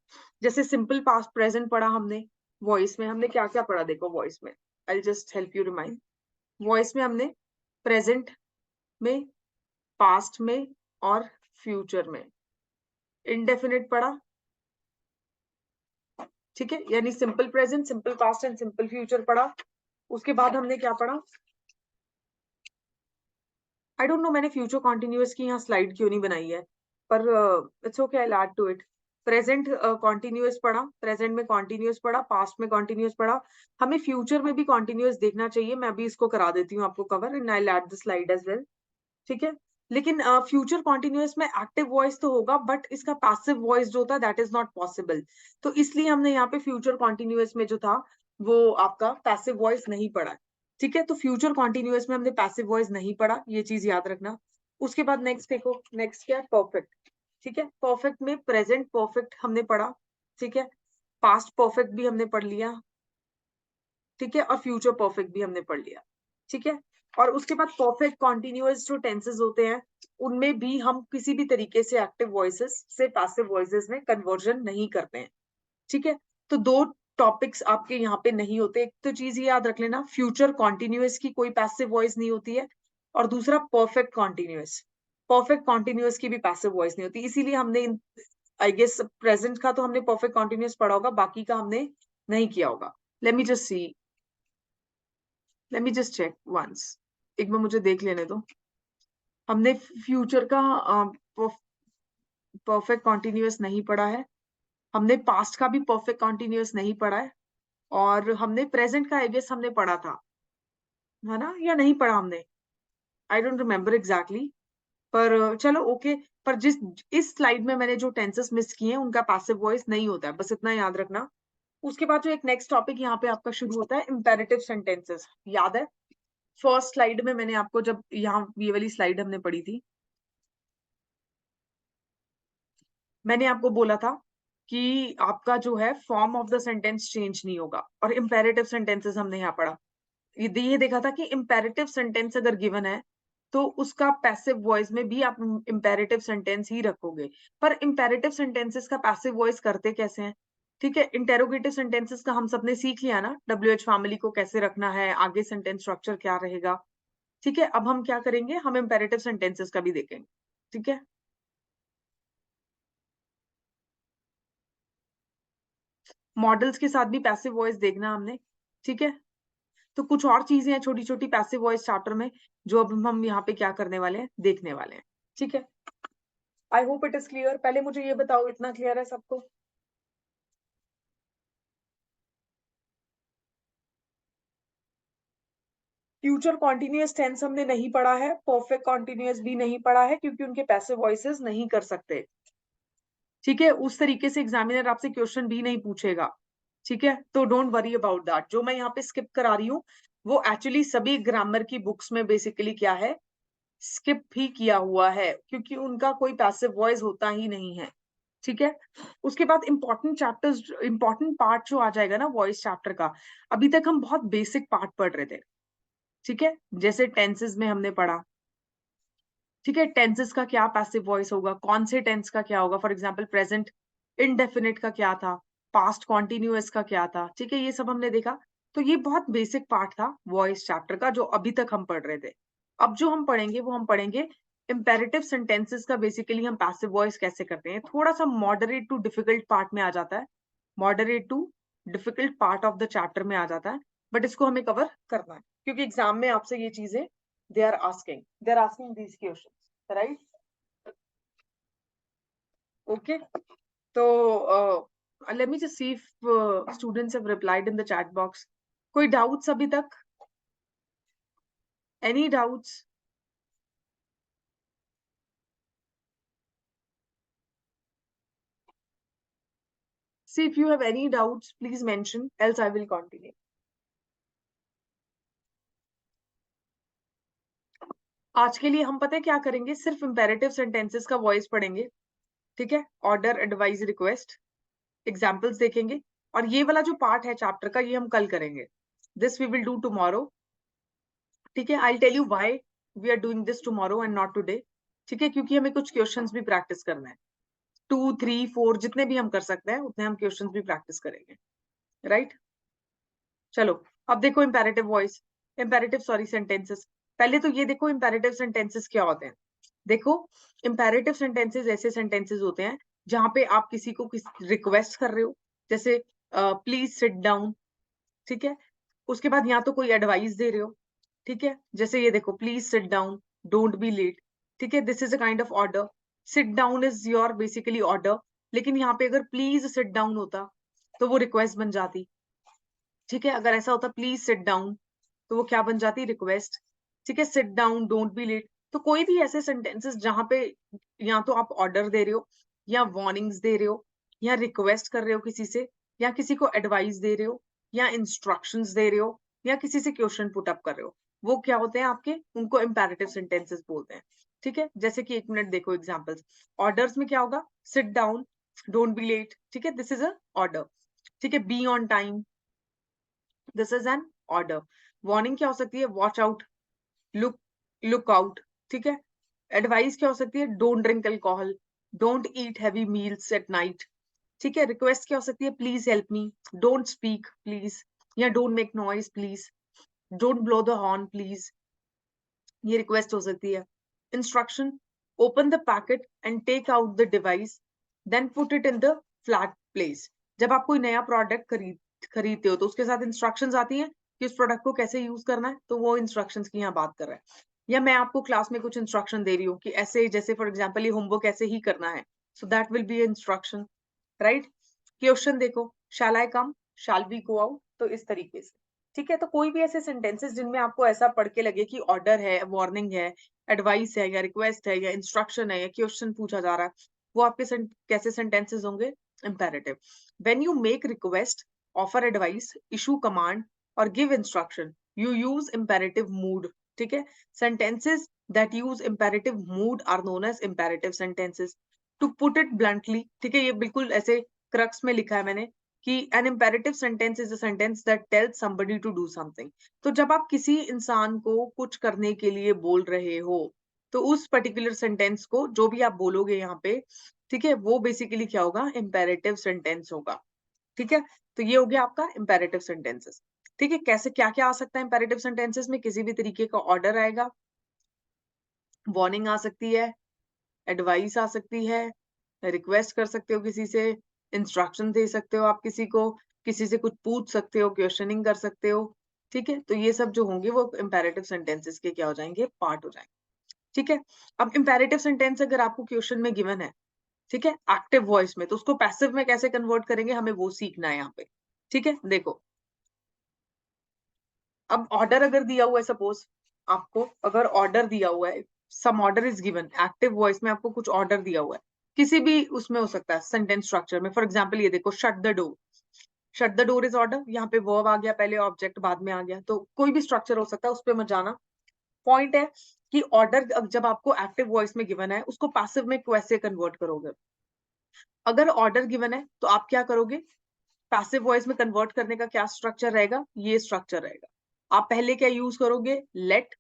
जैसे सिंपल पास्ट प्रेजेंट पढ़ा हमने, वॉइस में हमने क्या क्या पढ़ा, देखो वॉइस में I just help you remind, voice में हमने प्रेजेंट में, पास्ट में और फ्यूचर में इनडेफिनिट पढ़ा, ठीक है, यानी simple present, simple past and simple future पढ़ा। उसके बाद हमने क्या पढ़ा, आई डोंट नो मैंने फ्यूचर कॉन्टिन्यूअस की यहाँ स्लाइड क्यों नहीं बनाई है, पर it's okay, I add to it. Present continuous पढ़ा, प्रेजेंट में कॉन्टिन्यूअस पढ़ा, पास्ट में कॉन्टिन्यूअस पढ़ा, हमें फ्यूचर में भी कॉन्टिन्यूअस देखना चाहिए। मैं भी इसको करा देती हूँ आपको cover, and I add the slide as well. ठीक है, लेकिन फ्यूचर कॉन्टिन्यूअस में एक्टिव वॉइस तो होगा, बट इसका पैसिव वॉइस जो होता है दैट इज नॉट पॉसिबल। तो इसलिए हमने यहाँ पे फ्यूचर कॉन्टिन्यूअस में जो था वो आपका पैसिव वॉइस नहीं पढ़ा है। ठीक है, तो फ्यूचर कॉन्टिन्यूअस में हमने पैसिव वॉइस नहीं पढ़ा, ये चीज याद रखना। उसके बाद नेक्स्ट देखो, नेक्स्ट क्या है, परफेक्ट। ठीक है, परफेक्ट में प्रेजेंट परफेक्ट हमने पढ़ा। ठीक है, पास्ट परफेक्ट भी हमने पढ़ लिया। ठीक है, और फ्यूचर परफेक्ट भी हमने पढ़ लिया। ठीक है, और उसके बाद परफेक्ट कॉन्टिन्यूअस जो टेंसेस होते हैं उनमें भी हम किसी भी तरीके से एक्टिव वॉइसेस से पैसिव वॉइसेस में कन्वर्जन नहीं करते हैं। ठीक है, तो दो टॉपिक्स आपके यहाँ पे नहीं होते। एक तो चीज ये याद रख लेना, फ्यूचर कॉन्टिन्यूअस की कोई पैसिव वॉइस नहीं होती है, और दूसरा परफेक्ट कॉन्टिन्यूअस, परफेक्ट कॉन्टिन्यूअस की भी पैसिव वॉइस नहीं होती। इसीलिए हमने आई गेस प्रेजेंट का तो हमने परफेक्ट कॉन्टिन्यूअस पढ़ा होगा, बाकी का हमने नहीं किया होगा। Let me just see, let me just check once, एक बार मुझे देख लेने दो। हमने फ्यूचर का परफेक्ट कॉन्टिन्यूअस नहीं पढ़ा है, हमने पास्ट का भी परफेक्ट कॉन्टिन्यूअस नहीं पढ़ा है, और हमने प्रेजेंट का आई गेस हमने पढ़ा था, है ना, या नहीं पढ़ा हमने, आई डोंट रिमेम्बर एग्जैक्टली। पर चलो ओके। पर जिस इस स्लाइड में मैंने जो टेंसेस मिस किए हैं उनका पैसिव वॉइस नहीं होता है, बस इतना याद रखना। उसके बाद जो एक नेक्स्ट टॉपिक यहाँ पे आपका शुरू होता है, इंपेरेटिव सेंटेंसेस। याद है फर्स्ट स्लाइड में मैंने आपको, जब यहाँ ये वाली स्लाइड हमने पढ़ी थी, मैंने आपको बोला था कि आपका जो है form of the sentence change नहीं होगा, और इंपेरेटिव सेंटेंसेस हमने यहाँ पढ़ा। ये देखा था कि इंपेरेटिव सेंटेंस अगर गिवन है तो उसका पैसिव वॉइस में भी आप इंपेरेटिव सेंटेंस ही रखोगे। पर इंपेरेटिव सेंटेंसेस का पैसिव वॉइस करते कैसे हैं? ठीक है, इंटेरोगेटिव सेंटेंसेस का हम सबने सीख लिया ना, WH फैमिली को कैसे रखना है, आगे सेंटेंस स्ट्रक्चर क्या रहेगा। ठीक है, अब हम क्या करेंगे, हम इंपेरेटिव सेंटेंसेस का भी देखेंगे। ठीक है, मॉडल्स के साथ भी पैसिव वॉइस देखना हमने। ठीक है, तो कुछ और चीजें हैं छोटी छोटी पैसिव वॉइस चैप्टर में, जो अब हम यहाँ पे क्या करने वाले हैं, देखने वाले हैं। ठीक है, I hope it is clear. पहले मुझे ये बताओ, इतना क्लियर है सबको? फ्यूचर कॉन्टिन्यूअस टेंस हमने नहीं पढ़ा है, परफेक्ट कॉन्टिन्यूअस भी नहीं पढ़ा है, क्योंकि उनके पैसिव वॉइसेस नहीं कर सकते। ठीक है, उस तरीके से एग्जामिनर आपसे क्वेश्चन भी नहीं पूछेगा। ठीक है, तो डोंट वरी अबाउट दैट। जो मैं यहाँ पे स्किप करा रही हूँ वो एक्चुअली सभी ग्रामर की बुक्स में बेसिकली क्या है, स्किप भी किया हुआ है, क्योंकि उनका कोई पैसिव वॉइस होता ही नहीं है। ठीक है, उसके बाद इंपॉर्टेंट चैप्टर्स, इंपॉर्टेंट पार्ट जो आ जाएगा ना वॉइस चैप्टर का, अभी तक हम बहुत बेसिक पार्ट पढ़ रहे थे। ठीक है, जैसे टेंसेस में हमने पढ़ा। ठीक है, टेंसेस का क्या पैसिव वॉइस होगा, कौन से टेंस का क्या होगा, फॉर एग्जाम्पल प्रेजेंट इनडेफिनिट का क्या था, पास्ट कॉन्टिन्यूअस का क्या था। ठीक है, ये सब हमने देखा। तो ये बहुत बेसिक पार्ट था वॉइस चैप्टर का जो अभी तक हम पढ़ रहे थे। अब जो हम पढ़ेंगे वो हम पढ़ेंगे इंपेरेटिव सेंटेंसेस का, बेसिकली हम पैसिव वॉइस कैसे करते हैं। थोड़ा सा मॉडरेट टू डिफिकल्ट पार्ट में आ जाता है, moderate to difficult part of the chapter में आ जाता है, बट इसको हमें कवर करना है, क्योंकि एग्जाम में आपसे ये चीजें they are asking these questions, right? Okay, so let me just see if students have replied in the chat box. कोई doubts अभी तक? Any doubts? See, if you have any doubts please mention, else I will continue. आज के लिए हम पता है क्या करेंगे, सिर्फ इंपेरेटिव सेंटेंसेस का वॉइस पढ़ेंगे। ठीक है, ऑर्डर, एडवाइस, रिक्वेस्ट, एग्जाम्पल्स देखेंगे, और ये वाला जो पार्ट है चैप्टर का ये हम कल करेंगे। This we will do tomorrow. ठीक है, I tell you why we are doing this tomorrow and not today. ठीक है, क्योंकि हमें कुछ क्वेश्चंस भी प्रैक्टिस करना है, 2, 3, 4 जितने भी हम कर सकते हैं उतने हम क्वेश्चंस भी प्रैक्टिस करेंगे, राइट? चलो, अब देखो imperative voice, imperative sorry sentences. पहले तो ये देखो इंपेरेटिव सेंटेंसेस क्या होते हैं। देखो, इंपेरेटिव सेंटेंसेस ऐसे सेंटेंसेस होते हैं जहां पे आप किसी को रिक्वेस्ट कर रहे हो, जैसे प्लीज सिट डाउन। ठीक है, उसके बाद यहाँ तो कोई एडवाइस दे रहे हो। ठीक है, जैसे ये देखो, please sit down, don't be late. ठीक है, this is a kind of order. Sit down is your basically order, लेकिन यहाँ पे अगर प्लीज सिट डाउन होता तो वो रिक्वेस्ट बन जाती। ठीक है, अगर ऐसा होता प्लीज सिट डाउन तो वो क्या बन जाती, रिक्वेस्ट। ठीक है, sit down, don't be late. तो कोई भी ऐसे सेंटेंसेस जहां पे या तो आप ऑर्डर दे रहे हो, या वार्निंग्स दे रहे हो, या रिक्वेस्ट कर रहे हो किसी से, या किसी को एडवाइस दे रहे हो, या इंस्ट्रक्शंस दे रहे हो, या किसी से क्वेश्चन पुट अप कर रहे हो, वो क्या होते हैं आपके, उनको इंपेरेटिव सेंटेंसेस बोलते हैं। ठीक है, जैसे कि 1 मिनट देखो एग्जांपल्स। ऑर्डर्स में क्या होगा, sit down, don't be late. ठीक है, दिस इज अ ऑर्डर। ठीक है, be on time, this is an order. Warning क्या हो सकती है, वॉच आउट, लुक आउट। ठीक है, एडवाइस क्या हो सकती है, don't drink alcohol, don't eat heavy meals at night. ठीक है, रिक्वेस्ट क्या हो सकती है, please help me, don't speak please, या don't make noise please, don't blow the horn please, ये रिक्वेस्ट हो सकती है। Instruction, open the packet and take out the device, then put it in the flat place. जब आप कोई नया product खरीदते हो तो उसके साथ इंस्ट्रक्शंस आती हैं कि उस प्रोडक्ट को कैसे यूज करना है, तो वो इंस्ट्रक्शंस की यहाँ बात कर रहा है। या मैं आपको क्लास में कुछ इंस्ट्रक्शन दे रही हूँ कि ऐसे, जैसे फॉर एग्जाम्पल ये होमवर्क ऐसे ही करना है, so that will B instruction, right. Question देखो, शैल आई कम, शैल वी गो आउट, तो इस तरीके से। ठीक है, तो कोई भी ऐसे सेंटेंसेस जिनमें आपको ऐसा पढ़ के लगे कि ऑर्डर है, वार्निंग है, एडवाइस है, या रिक्वेस्ट है, या इंस्ट्रक्शन है, या क्वेश्चन पूछा जा रहा है, वो आपके कैसे सेंटेंसेस होंगे, imperative. When you make request, offer advice, issue command और give instruction, you use imperative mood. ठीक है, sentences that use imperative mood are known as imperative sentences. To put it bluntly, ठीक है, ये बिल्कुल ऐसे क्रक्स में लिखा है मैंने कि an imperative sentence is a sentence that tells somebody to do something. तो जब आप किसी इंसान को कुछ करने के लिए बोल रहे हो, तो उस पर्टिकुलर सेंटेंस को जो भी आप बोलोगे यहाँ पे, ठीक है, वो बेसिकली क्या होगा, इंपेरेटिव सेंटेंस होगा। ठीक है, तो ये हो गया आपका इंपेरेटिव सेंटेंसेस। ठीक है, कैसे क्या क्या आ सकता है इंपेरेटिव सेंटेंसेस में, किसी भी तरीके का ऑर्डर आएगा, वार्निंग आ सकती है, एडवाइस आ सकती है, रिक्वेस्ट कर सकते हो किसी से, इंस्ट्रक्शन दे सकते हो आप किसी को, किसी से कुछ पूछ सकते हो, क्वेश्चनिंग कर सकते हो। ठीक है, तो ये सब जो होंगे वो इंपेरेटिव सेंटेंसेस के क्या हो जाएंगे, पार्ट हो जाएंगे। ठीक है, अब इंपेरेटिव सेंटेंस अगर आपको क्वेश्चन में गिवन है, ठीक है, एक्टिव वॉइस में, तो उसको पैसिव में कैसे कन्वर्ट करेंगे, हमें वो सीखना है यहाँ पे। ठीक है, देखो, अब ऑर्डर अगर दिया हुआ है, सपोज आपको अगर ऑर्डर दिया हुआ है, some order is given, active voice में आपको कुछ ऑर्डर दिया हुआ है, किसी भी उसमें हो सकता है सेंटेंस स्ट्रक्चर में। फॉर एग्जांपल ये देखो, shut the door, shut the door is order, यहाँ पे वर्ब आ गया, पहले ऑब्जेक्ट बाद में आ गया, तो कोई भी स्ट्रक्चर हो सकता है, उस पर मत जाना। पॉइंट है कि ऑर्डर जब आपको एक्टिव वॉइस में गिवन है, उसको पैसिव में कैसे कन्वर्ट करोगे। अगर ऑर्डर गिवन है तो आप क्या करोगे, पैसिव वॉइस में कन्वर्ट करने का क्या स्ट्रक्चर रहेगा, ये स्ट्रक्चर रहेगा। आप पहले क्या यूज करोगे, लेट,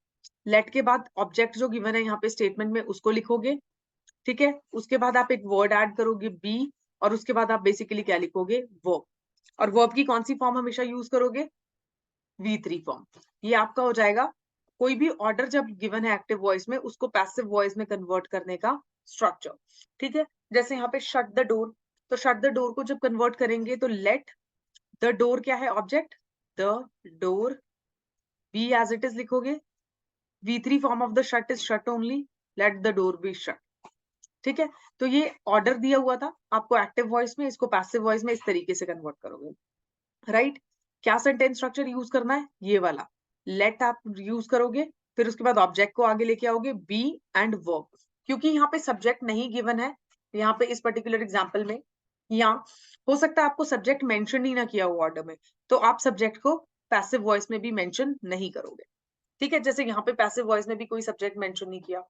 लेट के बाद ऑब्जेक्ट जो गिवन है यहाँ पे स्टेटमेंट में उसको लिखोगे। ठीक है, उसके बाद आप एक वर्ड ऐड करोगे बी, और उसके बाद आप बेसिकली क्या लिखोगे, वर्ब। और वर्ब की कौन सी फॉर्म हमेशा यूज करोगे, V3 फॉर्म। ये आपका हो जाएगा कोई भी ऑर्डर जब गिवन है एक्टिव वॉइस में, उसको पैसिव वॉइस में कन्वर्ट करने का स्ट्रक्चर। ठीक है, जैसे यहाँ पे शट द डोर, तो शट द डोर को जब कन्वर्ट करेंगे तो लेट द डोर क्या है, object, the door, be as it is लिखोगे, V3 form of the shut is shut only, let the door be shut. ठीक है, तो ये ऑर्डर दिया हुआ था आपको एक्टिव वॉइस में, इसको पैसिव वॉइस में इस तरीके से कन्वर्ट करोगे, राइट। क्या सेंटेंस स्ट्रक्चर यूज करना है, ये वाला, लेट आप यूज करोगे, फिर उसके बाद ऑब्जेक्ट को आगे लेके आओगे, बी एंड वर्ब। क्योंकि यहाँ पे सब्जेक्ट नहीं गिवन है, यहाँ पे इस पर्टिकुलर एग्जांपल में, या हो सकता है आपको सब्जेक्ट मेंशन ही ना किया हो ऑर्डर में, तो आप सब्जेक्ट को पैसिव वॉइस में भी मेंशन नहीं करोगे। ठीक है, जैसे यहाँ पे पैसिव वॉइस में भी कोई सब्जेक्ट मेंशन नहीं किया,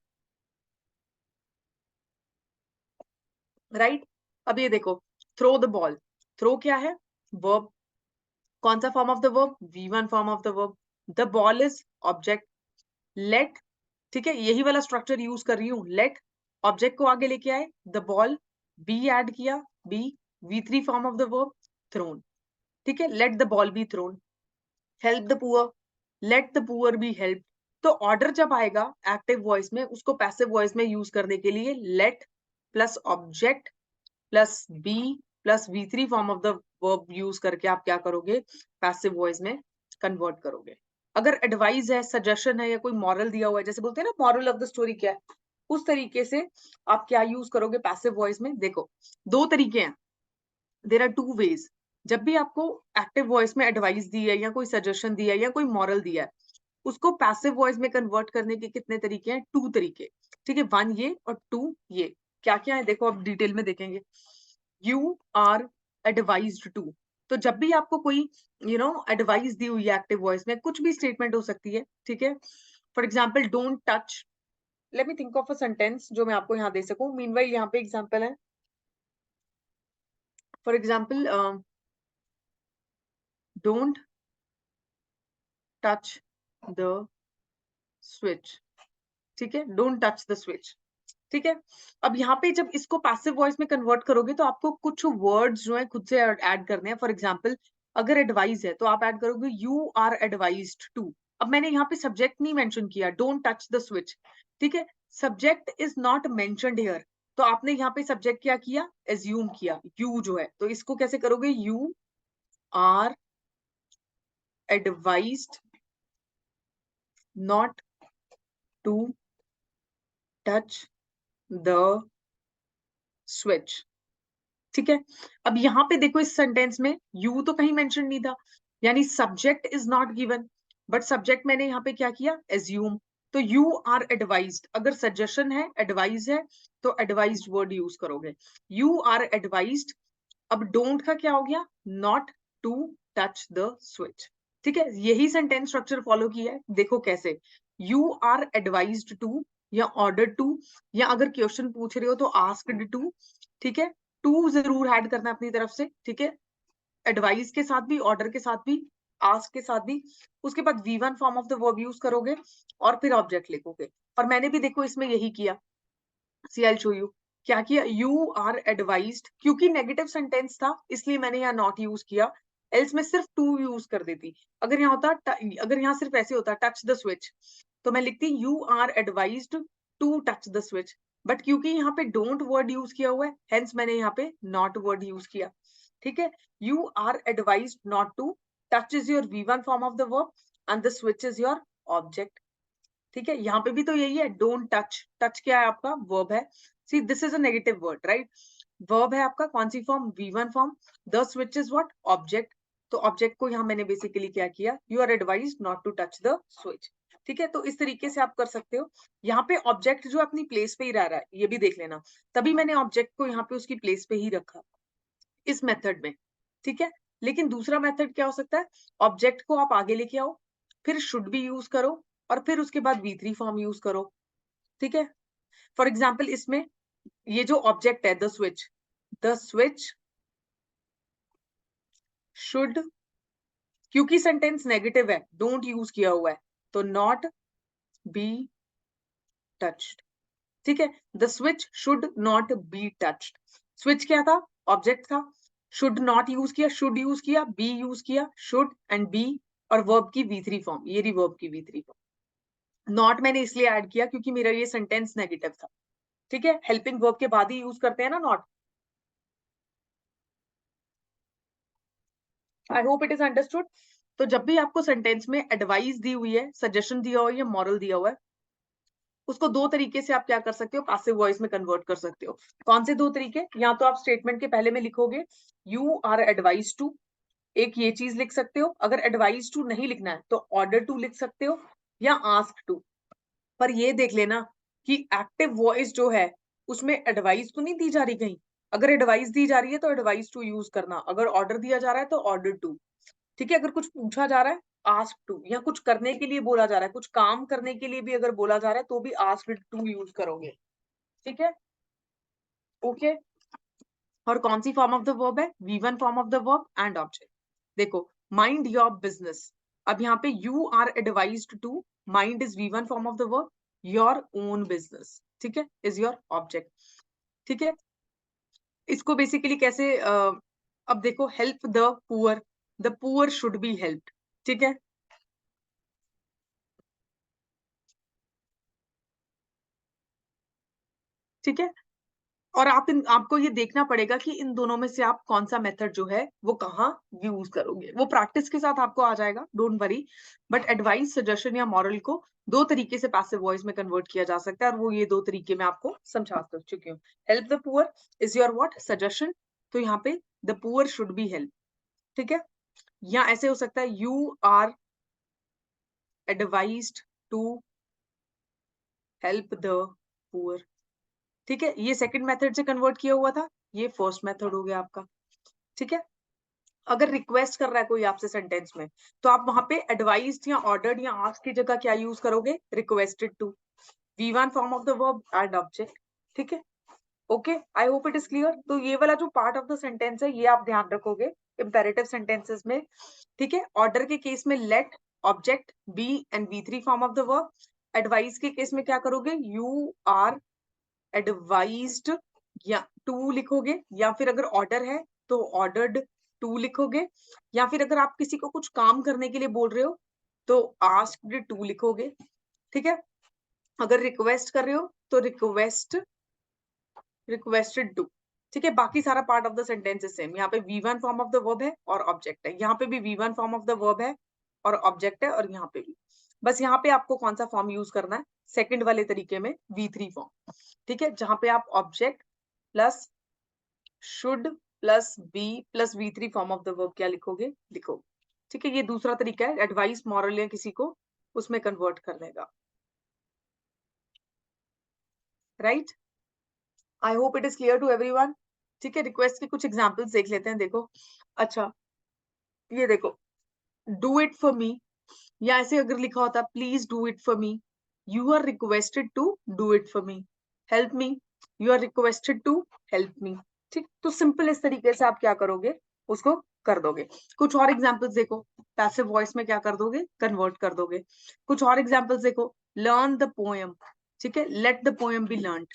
राइट। अब ये देखो, थ्रो द बॉल, थ्रो क्या है, वर्ब, कौन सा form of the verb, V1 form of the verb, the ball is object, let, ठीक है, यही वाला स्ट्रक्चर यूज कर रही हूँ, लेट, ऑब्जेक्ट को आगे लेके आए, द बॉल, बी ऐड किया, be, V3 form of the verb, thrown. ठीक है, let the ball be thrown, help the poor, let the poor be help. तो ऑर्डर जब आएगा एक्टिव वॉइस में, उसको पैसिव वॉइस में यूज करने के लिए let plus object plus be plus V3 form of the verb use करके आप क्या करोगे, पैसिव वॉइस में कन्वर्ट करोगे। अगर एडवाइस है, सजेशन है, या कोई मॉरल दिया हुआ है, जैसे बोलते हैं ना, मॉरल ऑफ द स्टोरी क्या है, उस तरीके से आप क्या यूज करोगे पैसिव वॉइस में। देखो दो तरीके हैं, देयर आर टू वेज। जब भी आपको एक्टिव वॉइस में एडवाइस दी है या कोई सजेशन दिया है या कोई मॉरल दिया है, उसको पैसिव वॉइस में कन्वर्ट करने के कितने तरीके हैं, टू तरीके। ठीक है, वन ये और टू ये। क्या क्या है देखो, अब डिटेल में देखेंगे। यू आर एडवाइज्ड टू, तो जब भी आपको कोई एडवाइस दी हुई है एक्टिव वॉइस में, कुछ भी स्टेटमेंट हो सकती है। ठीक है, for example don't touch, let me think of a sentence जो मैं आपको यहाँ दे सकूं। मीनवाइल यहाँ पे एग्जाम्पल है, for example don't touch the switch. ठीक है, डोंट टच द स्विच। ठीक है, अब यहाँ पे जब इसको पैसिव वॉइस में कन्वर्ट करोगे तो आपको कुछ वर्ड्स जो है खुद से ऐड करने हैं। फॉर एग्जाम्पल अगर एडवाइस है तो आप ऐड करोगे यू आर एडवाइज्ड टू। अब मैंने यहाँ पे सब्जेक्ट नहीं मेंशन किया, डोंट टच द स्विच। ठीक है, subject is not mentioned here, तो आपने यहाँ पे सब्जेक्ट क्या किया, एज्यूम किया, यू जो है। तो इसको कैसे करोगे, you are advised not to touch the switch. ठीक है, अब यहाँ पे देखो इस सेंटेंस में यू तो कहीं मेंशन नहीं था, यानी subject is not given, but subject मैंने यहाँ पे क्या किया, एज्यूम। तो यू आर एडवाइज्ड, अगर सजेशन है, एडवाइस है, तो एडवाइज्ड वर्ड यूज करोगे, यू आर एडवाइज्ड। अब डोंट का क्या हो गया, not to touch the switch. ठीक है, यही सेंटेंस स्ट्रक्चर फॉलो किया है। देखो कैसे, यू आर एडवाइज्ड टू या ऑर्डर टू, या अगर क्वेश्चन पूछ रहे हो तो आस्क्ड टू। ठीक है, टू जरूर ऐड करना अपनी तरफ से। ठीक है, एडवाइस के साथ भी, ऑर्डर के साथ भी, आस्क के साथ भी। उसके बाद V one form of the verb use करोगे और फिर ऑब्जेक्ट लिखोगे। और मैंने भी देखो इसमें यही किया, सी आई शो यू क्या किया, यू आर एडवाइज्ड, क्योंकि नेगेटिव सेंटेंस था इसलिए मैंने यहाँ नॉट यूज किया, एल्स में सिर्फ टू यूज कर देती। अगर यहाँ होता, अगर यहाँ सिर्फ ऐसे होता टच द स्विच, तो मैं लिखती you are advised to touch the switch. But क्योंकि यहाँ पे डोंट वर्ड यूज किया हुआ है, हेंस मैंने यहाँ पे नॉट वर्ड यूज किया। ठीक है, you are advised not to, touch is your V one form of the verb and the switch is your object. ठीक है, यहाँ पे भी तो यही है, डोंट टच, टच क्या है आपका, वर्ब है। See this is a negative word, right. Verb है आपका कौन सी form, V one form, the switch is what, object. तो ऑब्जेक्ट को यहाँ मैंने बेसिकली क्या किया, you are advise not to touch the switch. ठीक है, तो इस तरीके से आप कर सकते हो। यहाँ पे ऑब्जेक्ट जो अपनी प्लेस पे ही रह रहा है, ये भी देख लेना, तभी मैंने ऑब्जेक्ट को यहाँ पे उसकी प्लेस पे ही रखा इस मेथड में। ठीक है, लेकिन दूसरा मेथड क्या हो सकता है, ऑब्जेक्ट को आप आगे लेके आओ, फिर शुड भी यूज करो, और फिर उसके बाद वी थ्री फॉर्म यूज करो। ठीक है, फॉर एग्जाम्पल इसमें ये जो ऑब्जेक्ट है द स्विच शुड, क्योंकि सेंटेंस नेगेटिव है, डोंट यूज किया हुआ है, तो नॉट बी टच्ड। ठीक है, the switch should not be touched. Switch क्या था, ऑब्जेक्ट था, शुड नॉट यूज किया, शुड यूज किया, बी यूज किया, शुड एंड बी, और वर्ब की वी थ्री फॉर्म, ये रही वर्ब की वी थ्री फॉर्म। नॉट मैंने इसलिए ऐड किया क्योंकि मेरा ये सेंटेंस नेगेटिव था। ठीक है, हेल्पिंग वर्ब के बाद ही यूज करते हैं ना not. I hope it is understood. तो जब भी आपको सेंटेंस में एडवाइस दी हुई है, सजेशन दिया हुआ है या मॉरल दिया हुआ है, उसको दो तरीके से आप क्या कर सकते हो, पैसिव वॉइस में कन्वर्ट कर सकते हो। कौन से दो तरीके, या तो आप स्टेटमेंट के पहले में लिखोगे यू आर एडवाइज टू, एक ये चीज लिख सकते हो। अगर एडवाइज टू नहीं लिखना है तो ऑर्डर टू लिख सकते हो या आस्क टू। पर ये देख लेना कि एक्टिव वॉइस जो है उसमें एडवाइस तो नहीं दी जा रही कहीं। अगर एडवाइस दी जा रही है तो एडवाइस टू यूज करना, अगर ऑर्डर दिया जा रहा है तो ऑर्डर टू। ठीक है, अगर कुछ पूछा जा रहा है आस्क टू, या कुछ करने के लिए बोला जा रहा है, कुछ काम करने के लिए भी अगर बोला जा रहा है तो भी आस्क टू यूज करोगे। ठीक है, ओके। और कौन सी फॉर्म ऑफ द वर्ब है, V one form of the verb and object. देखो माइंड योर बिजनेस, अब यहाँ पे you are advised to, mind is V one form of the verb, your own business, ठीक है, इज योर ऑब्जेक्ट। ठीक है, इसको बेसिकली कैसे अब देखो, help the poor should be helped. ठीक है, ठीक है, और आपको ये देखना पड़ेगा कि इन दोनों में से आप कौन सा मेथड जो है वो कहाँ यूज करोगे। वो प्रैक्टिस के साथ आपको आ जाएगा, don't worry. But advice, suggestion या मॉरल को दो तरीके से पैसिव वॉइस में कन्वर्ट किया जा सकता है, और वो ये दो तरीके मैं आपको समझा चुकी हूँ। Help the poor is your what suggestion, तो यहाँ पे the poor should be help, ठीक है। या ऐसे हो सकता है you are advised to help the poor, ठीक है। ये सेकंड मेथड से कन्वर्ट किया हुआ था, ये फर्स्ट मेथड हो गया आपका, ठीक है। अगर रिक्वेस्ट कर रहा है कोई आपसे सेंटेंस में, तो आप वहां पे एडवाइज्ड या ऑर्डर्ड या आस्क की जगह क्या यूज करोगे, requested to, V1 form of the verb and object, ठीक है। Okay, I hope it is clear. तो ये वाला जो पार्ट ऑफ द सेंटेंस है ये आप ध्यान रखोगे इंपेरेटिव सेंटेंसेस में, ठीक है। ऑर्डर के केस में let, object, be and V3 form of the verb. Advice के केस में क्या करोगे, यू आर एडवाइज्ड या टू लिखोगे, या फिर अगर ऑर्डर है तो ऑर्डर्ड टू लिखोगे, या फिर अगर आप किसी को कुछ काम करने के लिए बोल रहे हो तो आस्क्ड टू लिखोगे, ठीक है। अगर रिक्वेस्ट कर रहे हो तो रिक्वेस्टेड टू, ठीक है। बाकी सारा part of the sentence is same. यहाँ पे V1 form of the verb है और ऑब्जेक्ट है, यहाँ पे भी V1 form of the verb है और ऑब्जेक्ट है, और यहाँ पे भी। बस यहाँ पे आपको कौन सा फॉर्म यूज करना है, सेकंड वाले तरीके में V3 फॉर्म, ठीक है, जहां पे आप object plus should plus be plus V3 form of the verb क्या लिखोगे, लिखोगे, ठीक है। ये दूसरा तरीका है एडवाइस, मॉरल या किसी को उसमें कन्वर्ट करने का, right. I hope it is clear to everyone, ठीक है। रिक्वेस्ट के कुछ एग्जांपल्स देख लेते हैं, देखो। अच्छा, ये देखो, डू इट फॉर मी, या ऐसे अगर लिखा होता please do it for me, you are requested to do it for me. Help me, you are requested to help me, ठीक। तो सिंपल इस तरीके से आप क्या करोगे, उसको कर दोगे। कुछ और एग्जांपल्स देखो, पैसिव वॉइस में क्या कर दोगे, कन्वर्ट कर दोगे। कुछ और एग्जांपल्स देखो, लर्न द पोएम, ठीक है, let the poem be learn,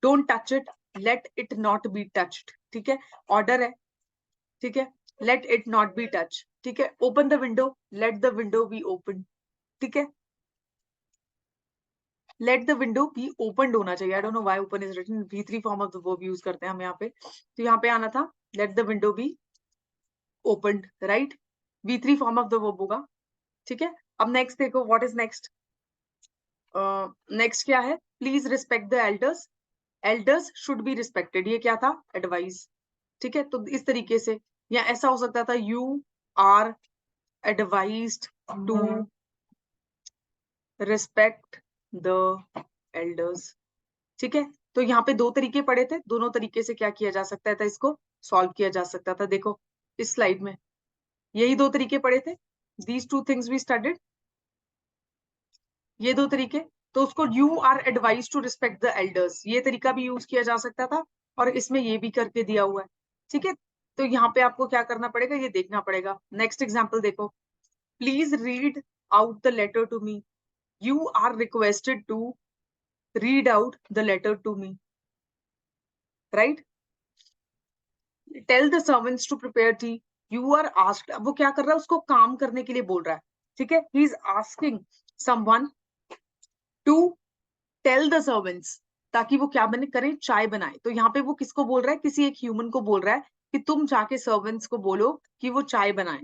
don't touch it, let it not be touched, ठीक है। ऑर्डर है, ठीक है, let it not be touch, ठीक है। Open the window, let the window be open, ठीक है। Let the window be open होना चाहिए, I don't know why open is written, V3 form of the verb use करते हैं हम यहाँ पे, तो यहाँ पे आना था late the window B opened, right. V3 form of the verb होगा, ठीक है। अब नेक्स्ट देखो, व्हाट इज नेक्स्ट, नेक्स्ट क्या है, please respect the elders, elders should be respected, ये क्या था, एडवाइस, ठीक है। तो इस तरीके से, या ऐसा हो सकता था you are advised to respect the elders, ठीक है। तो यहाँ पे दो तरीके पड़े थे, दोनों तरीके से क्या किया जा सकता था, इसको सॉल्व किया जा सकता था। देखो इस स्लाइड में यही दो तरीके पड़े थे, these two things we studied, ये दो तरीके। तो उसको you are advise to respect the elders, ये तरीका भी यूज किया जा सकता था, और इसमें ये भी करके दिया हुआ है, ठीक है। तो यहाँ पे आपको क्या करना पड़ेगा, ये देखना पड़ेगा। नेक्स्ट एग्जाम्पल देखो, please read out the letter to me, you are requested to read out the letter to me, right. Tell the servants to prepare tea, you are asked, अब वो क्या कर रहा है, उसको काम करने के लिए बोल रहा है, ठीक है। He is asking someone to tell the servants, ताकि वो क्या बने करें, चाय बनाए। तो यहाँ पे वो किसको बोल रहा है, किसी एक ह्यूमन को बोल रहा है कि तुम जाके सर्वेंट्स को बोलो कि वो चाय बनाए,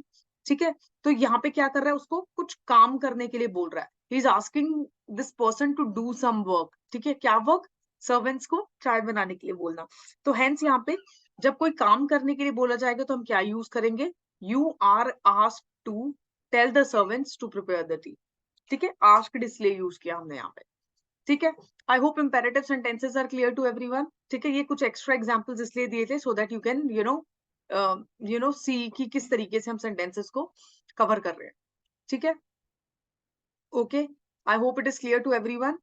ठीक है। तो यहाँ पे क्या कर रहा है, उसको कुछ काम करने के लिए बोल रहा है, he is asking this person to do some work, ठीक है। क्या वर्क, सर्वेंट्स को चाय बनाने के लिए बोलना। तो हेंस यहाँ पे जब कोई काम करने के लिए बोला जाएगा तो हम क्या यूज करेंगे, you are asked to tell the servants to prepare the tea, ठीक है। आस्क्ड इसलिए यूज किया हमने यहाँ पे, ठीक है। I hope imperative sentences are clear to everyone, ठीक है। ये कुछ एक्स्ट्रा एग्जांपल्स इसलिए दिए थे so that you can see कि किस तरीके से हम सेंटेंसेस को कवर कर रहे हैं, ठीक है। Okay, I hope it is clear to everyone.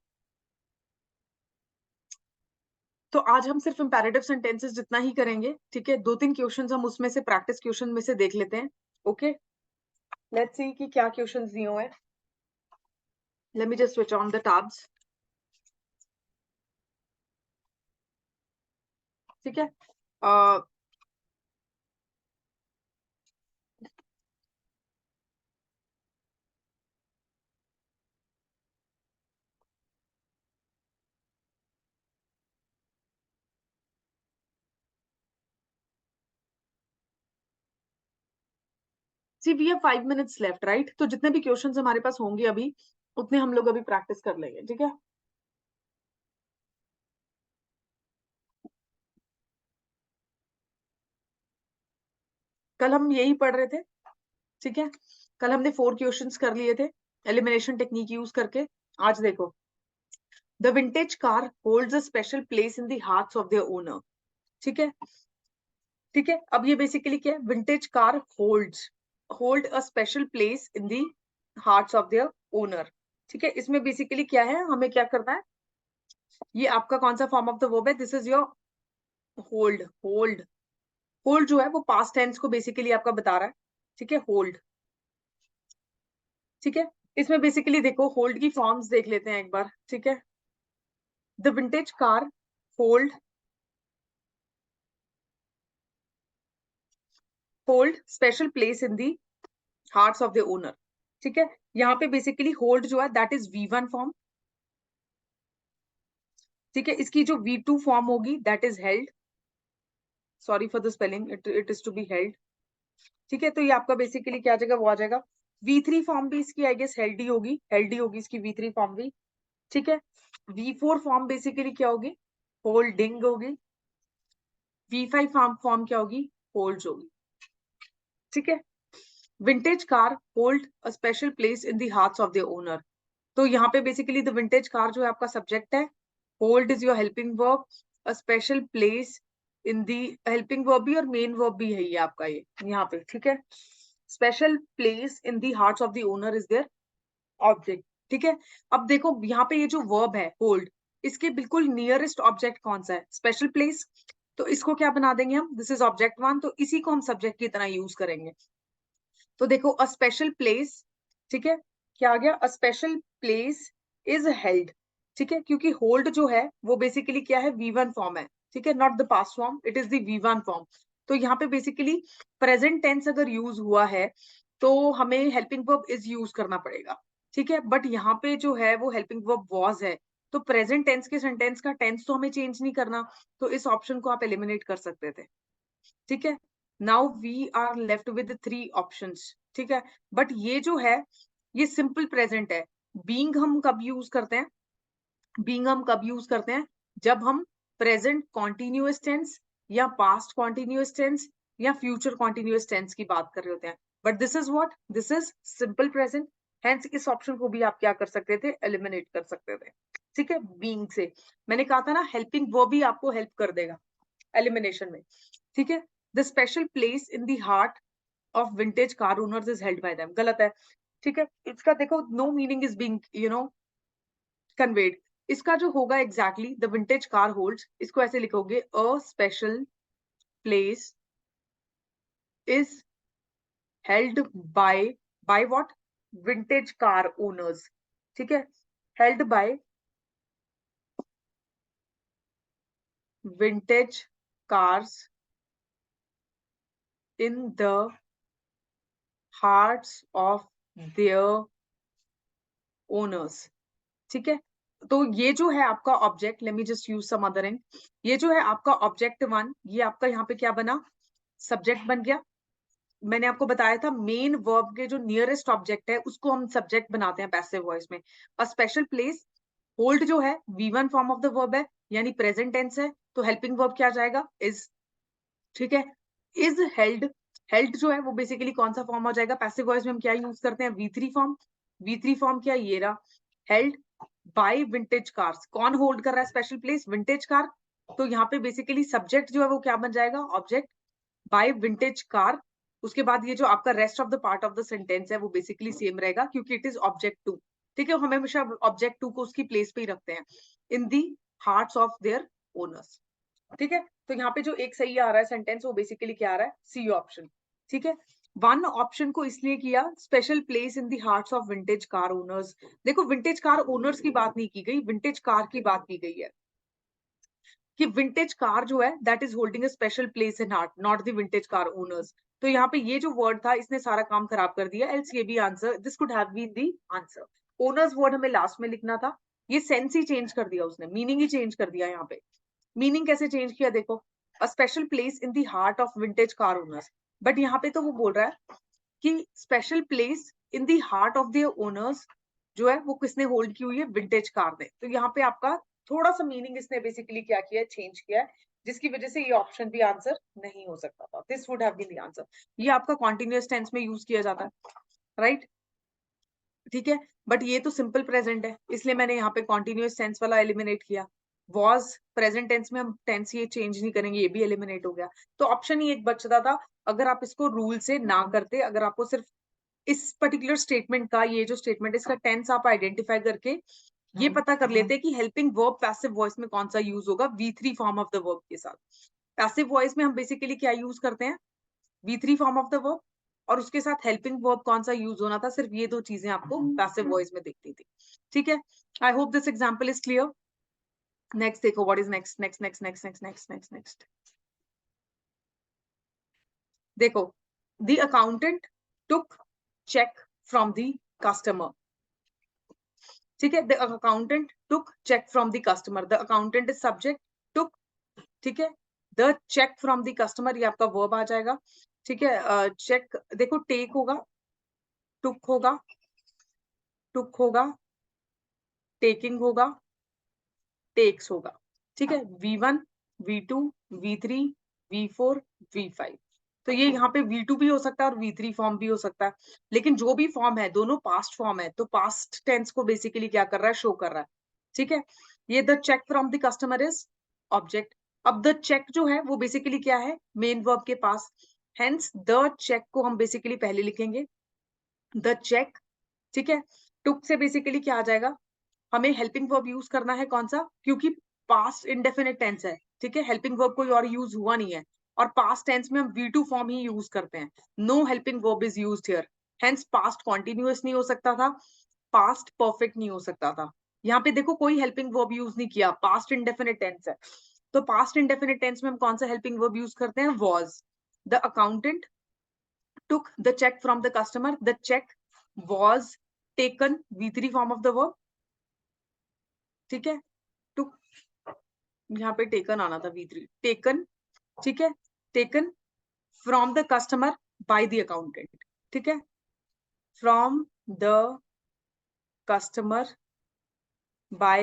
तो आज हम सिर्फ इंपेरेटिव सेंटेंसेस जितना ही करेंगे, ठीक है। दो तीन क्वेश्चंस हम उसमें से प्रैक्टिस क्वेश्चन में से देख लेते हैं, ओके। लेट्स सी कि क्या क्वेश्चंस दिए हुए हैं। Let me just switch on the tabs, ठीक है। See we have 5 minutes left, right? तो जितने भी क्वेश्चंस हमारे पास होंगे अभी, उतने हम लोग अभी प्रैक्टिस कर लेंगे, ठीक है? कल हम यही पढ़ रहे थे, ठीक है? कल हमने 4 क्वेश्चंस कर लिए थे एलिमिनेशन टेक्निक यूज करके। आज देखो, the vintage car holds a special place in the hearts of there owner, ठीक है? ठीक है, अब ये बेसिकली क्या है? Vintage car hold a special place in the hearts of there owner, ठीक है? इसमें बेसिकली क्या है, हमें क्या करना है? ये आपका कौन सा फॉर्म ऑफ द वर्ब है? This is your hold. Hold जो है वो पास्ट टेंस को बेसिकली आपका बता रहा है, ठीक है? होल्ड, ठीक है? इसमें बेसिकली देखो, होल्ड की फॉर्म्स देख लेते हैं एक बार, ठीक है? The vintage car hold special place in the hearts of the owner, ठीक है? यहाँ पे बेसिकली होल्ड जो है दैट इज V1 फॉर्म, ठीक है? इसकी जो V2 फॉर्म होगी that is held, sorry for the spelling, it is to be held, ठीक है? तो ये आपका बेसिकली क्या आ जाएगा? वो आ जाएगा V3 फॉर्म भी इसकी आई गेस हेल्ड ही होगी इसकी V3 फॉर्म भी, ठीक है? V4 फॉर्म बेसिकली क्या होगी? होल्डिंग होगी। V5 फॉर्म क्या होगी? होल्ड होगी, ठीक है? Vintage car hold a special place in the hearts of the owner, तो यहाँ पे बेसिकली द विंटेज कार जो है आपका सब्जेक्ट है, hold is your helping verb, a special place in the, helping verb भी और मेन वर्ब भी है ये आपका, ये यहाँ पे, ठीक है? Special place in the hearts of the owner is their object, ठीक है? अब देखो यहाँ पे ये जो वर्ब है होल्ड, इसके बिल्कुल नियरेस्ट ऑब्जेक्ट कौन सा है? Special place. तो इसको क्या बना देंगे हम? दिस इज ऑब्जेक्ट 1, तो इसी को हम सब्जेक्ट की तरह यूज करेंगे। तो देखो, अ स्पेशल प्लेस, ठीक है? क्या आ गया? अ स्पेशल प्लेस इज हेल्ड, ठीक है? क्योंकि होल्ड जो है वो बेसिकली क्या है? V1 फॉर्म है, ठीक है? Not the past form, it is the V1 form. तो यहाँ पे बेसिकली प्रेजेंट टेंस अगर यूज हुआ है तो हमें हेल्पिंग वर्ब इज यूज करना पड़ेगा, ठीक है? बट यहाँ पे जो है वो हेल्पिंग वर्ब वॉज है, तो प्रेजेंट टेंस के सेंटेंस का टेंस तो हमें चेंज नहीं करना, तो इस ऑप्शन को आप एलिमिनेट कर सकते थे, ठीक है? Now we are left with 3 options, ठीक है? बट ये जो है ये सिंपल प्रेजेंट है। बीइंग हम कब यूज करते हैं? बीइंग हम कब यूज करते हैं? जब हम प्रेजेंट कॉन्टिन्यूअस टेंस या पास्ट कॉन्टिन्यूअस टेंस या फ्यूचर कॉन्टिन्यूअस टेंस की बात कर रहे होते हैं। But this is what? This is simple present, hence इस ऑप्शन को भी आप क्या कर सकते थे? एलिमिनेट कर सकते थे, ठीक है? बीइंग से मैंने कहा था ना, हेल्पिंग वो भी आपको हेल्प कर देगा एलिमिनेशन में, ठीक है? The special place in the heart of vintage car owners is held by them, गलत है, ठीक है? इसका देखो, no meaning is being conveyed. इसका जो होगा exactly, the vintage car holds, इसको ऐसे लिखोगे, a special place is held by what? Vintage car owners, ठीक है? Held by vintage cars in the hearts of their owners, ठीक है? तो ये जो है आपका object, late me just use some other end, ये जो है आपका ऑब्जेक्ट 1, ये आपका यहाँ पे क्या बना? सब्जेक्ट बन गया। मैंने आपको बताया था मेन वर्ब के जो नियरेस्ट ऑब्जेक्ट है उसको हम सब्जेक्ट बनाते हैं पैसिव वॉइस में। अ स्पेशल प्लेस, होल्ड जो है V1 form of the verb है, यानी प्रेजेंट टेंस है, तो हेल्पिंग वर्ब क्या जाएगा? इज, ठीक है? इज हेल्ड, हेल्ड जो है वो बेसिकली कौन सा फॉर्म हो जाएगा? पैसिव वॉइस में हम क्या यूज करते हैं? V3 form. V3 फॉर्म क्या? ये रहा, हेल्ड बाय विंटेज कार्स। कौन होल्ड कर रहा है स्पेशल प्लेस? Vintage car. तो यहाँ पे बेसिकली सब्जेक्ट जो है वो क्या बन जाएगा? Object by vintage car. उसके बाद ये जो आपका rest of the part of the sentence है वो बेसिकली सेम रहेगा, क्योंकि इट इज ऑब्जेक्ट 2, ठीक है? हम हमेशा ऑब्जेक्ट 2 को उसकी प्लेस पे ही रखते हैं, इन the hearts of their owners, ठीक है? तो यहाँ पे जो एक सही आ रहा है सेंटेंस वो बेसिकली क्या आ रहा है? सी ऑप्शन, ठीक है? 1 ऑप्शन को इसलिए किया, special place in the hearts of vintage car owners. देखो, विंटेज कार ओनर्स की बात नहीं की गई, विंटेज कार की बात की गई है कि विंटेज कार जो है that is holding a special place in heart, not the vintage car owners. तो यहाँ पे ये जो वर्ड था इसने सारा काम खराब कर दिया, एल्स ये भी answer, this could have been the answer. Owners word हमें लास्ट में लिखना था, ये सेंस ही चेंज कर दिया उसने, मीनिंग ही चेंज कर दिया। यहाँ पे मीनिंग कैसे चेंज किया? देखो, अ special place in the heart of vintage car owners, but यहाँ पे तो वो बोल रहा है कि special place in the heart of their owners जो है वो किसने होल्ड की हुई है, विंटेज कार ने। तो यहाँ पे आपका थोड़ा सा मीनिंग इसने बेसिकली क्या किया है, चेंज किया है, जिसकी वजह से ये ऑप्शन भी आंसर नहीं हो सकता था। This would have been the answer. ये आपका कॉन्टिन्यूअस टेंस में यूज किया जाता है, राइट? ठीक है, बट ये तो सिंपल प्रेजेंट है, इसलिए मैंने यहाँ पे कॉन्टिन्यूअस टेंस वाला एलिमिनेट किया। वॉज प्रेजेंट टेंस में हम टेंस ये चेंज नहीं करेंगे, ये भी एलिमिनेट हो गया। तो ऑप्शन ही एक बचता था, अगर आप इसको रूल से ना करते, अगर आपको सिर्फ इस पर्टिकुलर स्टेटमेंट का, ये जो स्टेटमेंट है इसका टेंस आप आइडेंटिफाई करके ये पता कर लेते कि हेल्पिंग वर्ब पैसिव वॉइस में कौन सा यूज होगा V3 form of the verb के साथ। पैसिव वॉइस में हम बेसिकली क्या यूज करते हैं, V3 form of the verb, और उसके साथ हेल्पिंग वर्ब कौन सा यूज होना था, सिर्फ ये दो चीजें आपको पैसिव वॉइस में दिखती थी। ठीक है, I hope this example is clear. Next देखो, what is next next next next next next next next देखो, the accountant took cheque from the customer. ठीक है, the accountant took cheque from the customer, the accountant is subject, took, ठीक है, the check from the customer ये आपका verb आ जाएगा। ठीक है, चेक देखो, टेक होगा, टुक होगा, टुक होगा, टेकिंग होगा, टेक्स होगा। ठीक है, V1, V2, V3, V4, V5। तो ये यहाँ पे V2 भी हो सकता है और V3 फॉर्म भी हो सकता है, लेकिन जो भी फॉर्म है दोनों पास्ट फॉर्म है, तो पास्ट टेंस को बेसिकली क्या कर रहा है, शो कर रहा है। ठीक है, ये the check from the customer is object. अब द चेक जो है वो बेसिकली क्या है, मेन वर्ब के पास, हेंस द चेक को हम बेसिकली पहले लिखेंगे, द चेक। ठीक है, टुक से बेसिकली क्या आ जाएगा, हमें हेल्पिंग वर्ब यूज करना है कौन सा, क्योंकि पास्ट इंडेफिनिट टेंस है। ठीक है, हेल्पिंग वर्ब कोई और यूज हुआ नहीं है, और पास्ट टेंस में हम V2 फॉर्म ही यूज करते हैं। No helping verb is used here, hence past continuous नहीं हो सकता था, पास्ट परफेक्ट नहीं हो सकता था। यहाँ पे देखो कोई हेल्पिंग वर्ब यूज नहीं किया, पास्ट इंडेफिनिट टेंस है। तो पास्ट इंडेफिनिट टेंस में हम कौन सा हेल्पिंग वर्ब यूज करते हैं, was. The accountant took the check from the customer, the check was taken, V3 form of the verb। ठीक है, took, यहाँ पे taken आना था, V3 taken। ठीक है, taken from the customer by the accountant। ठीक है, from the customer by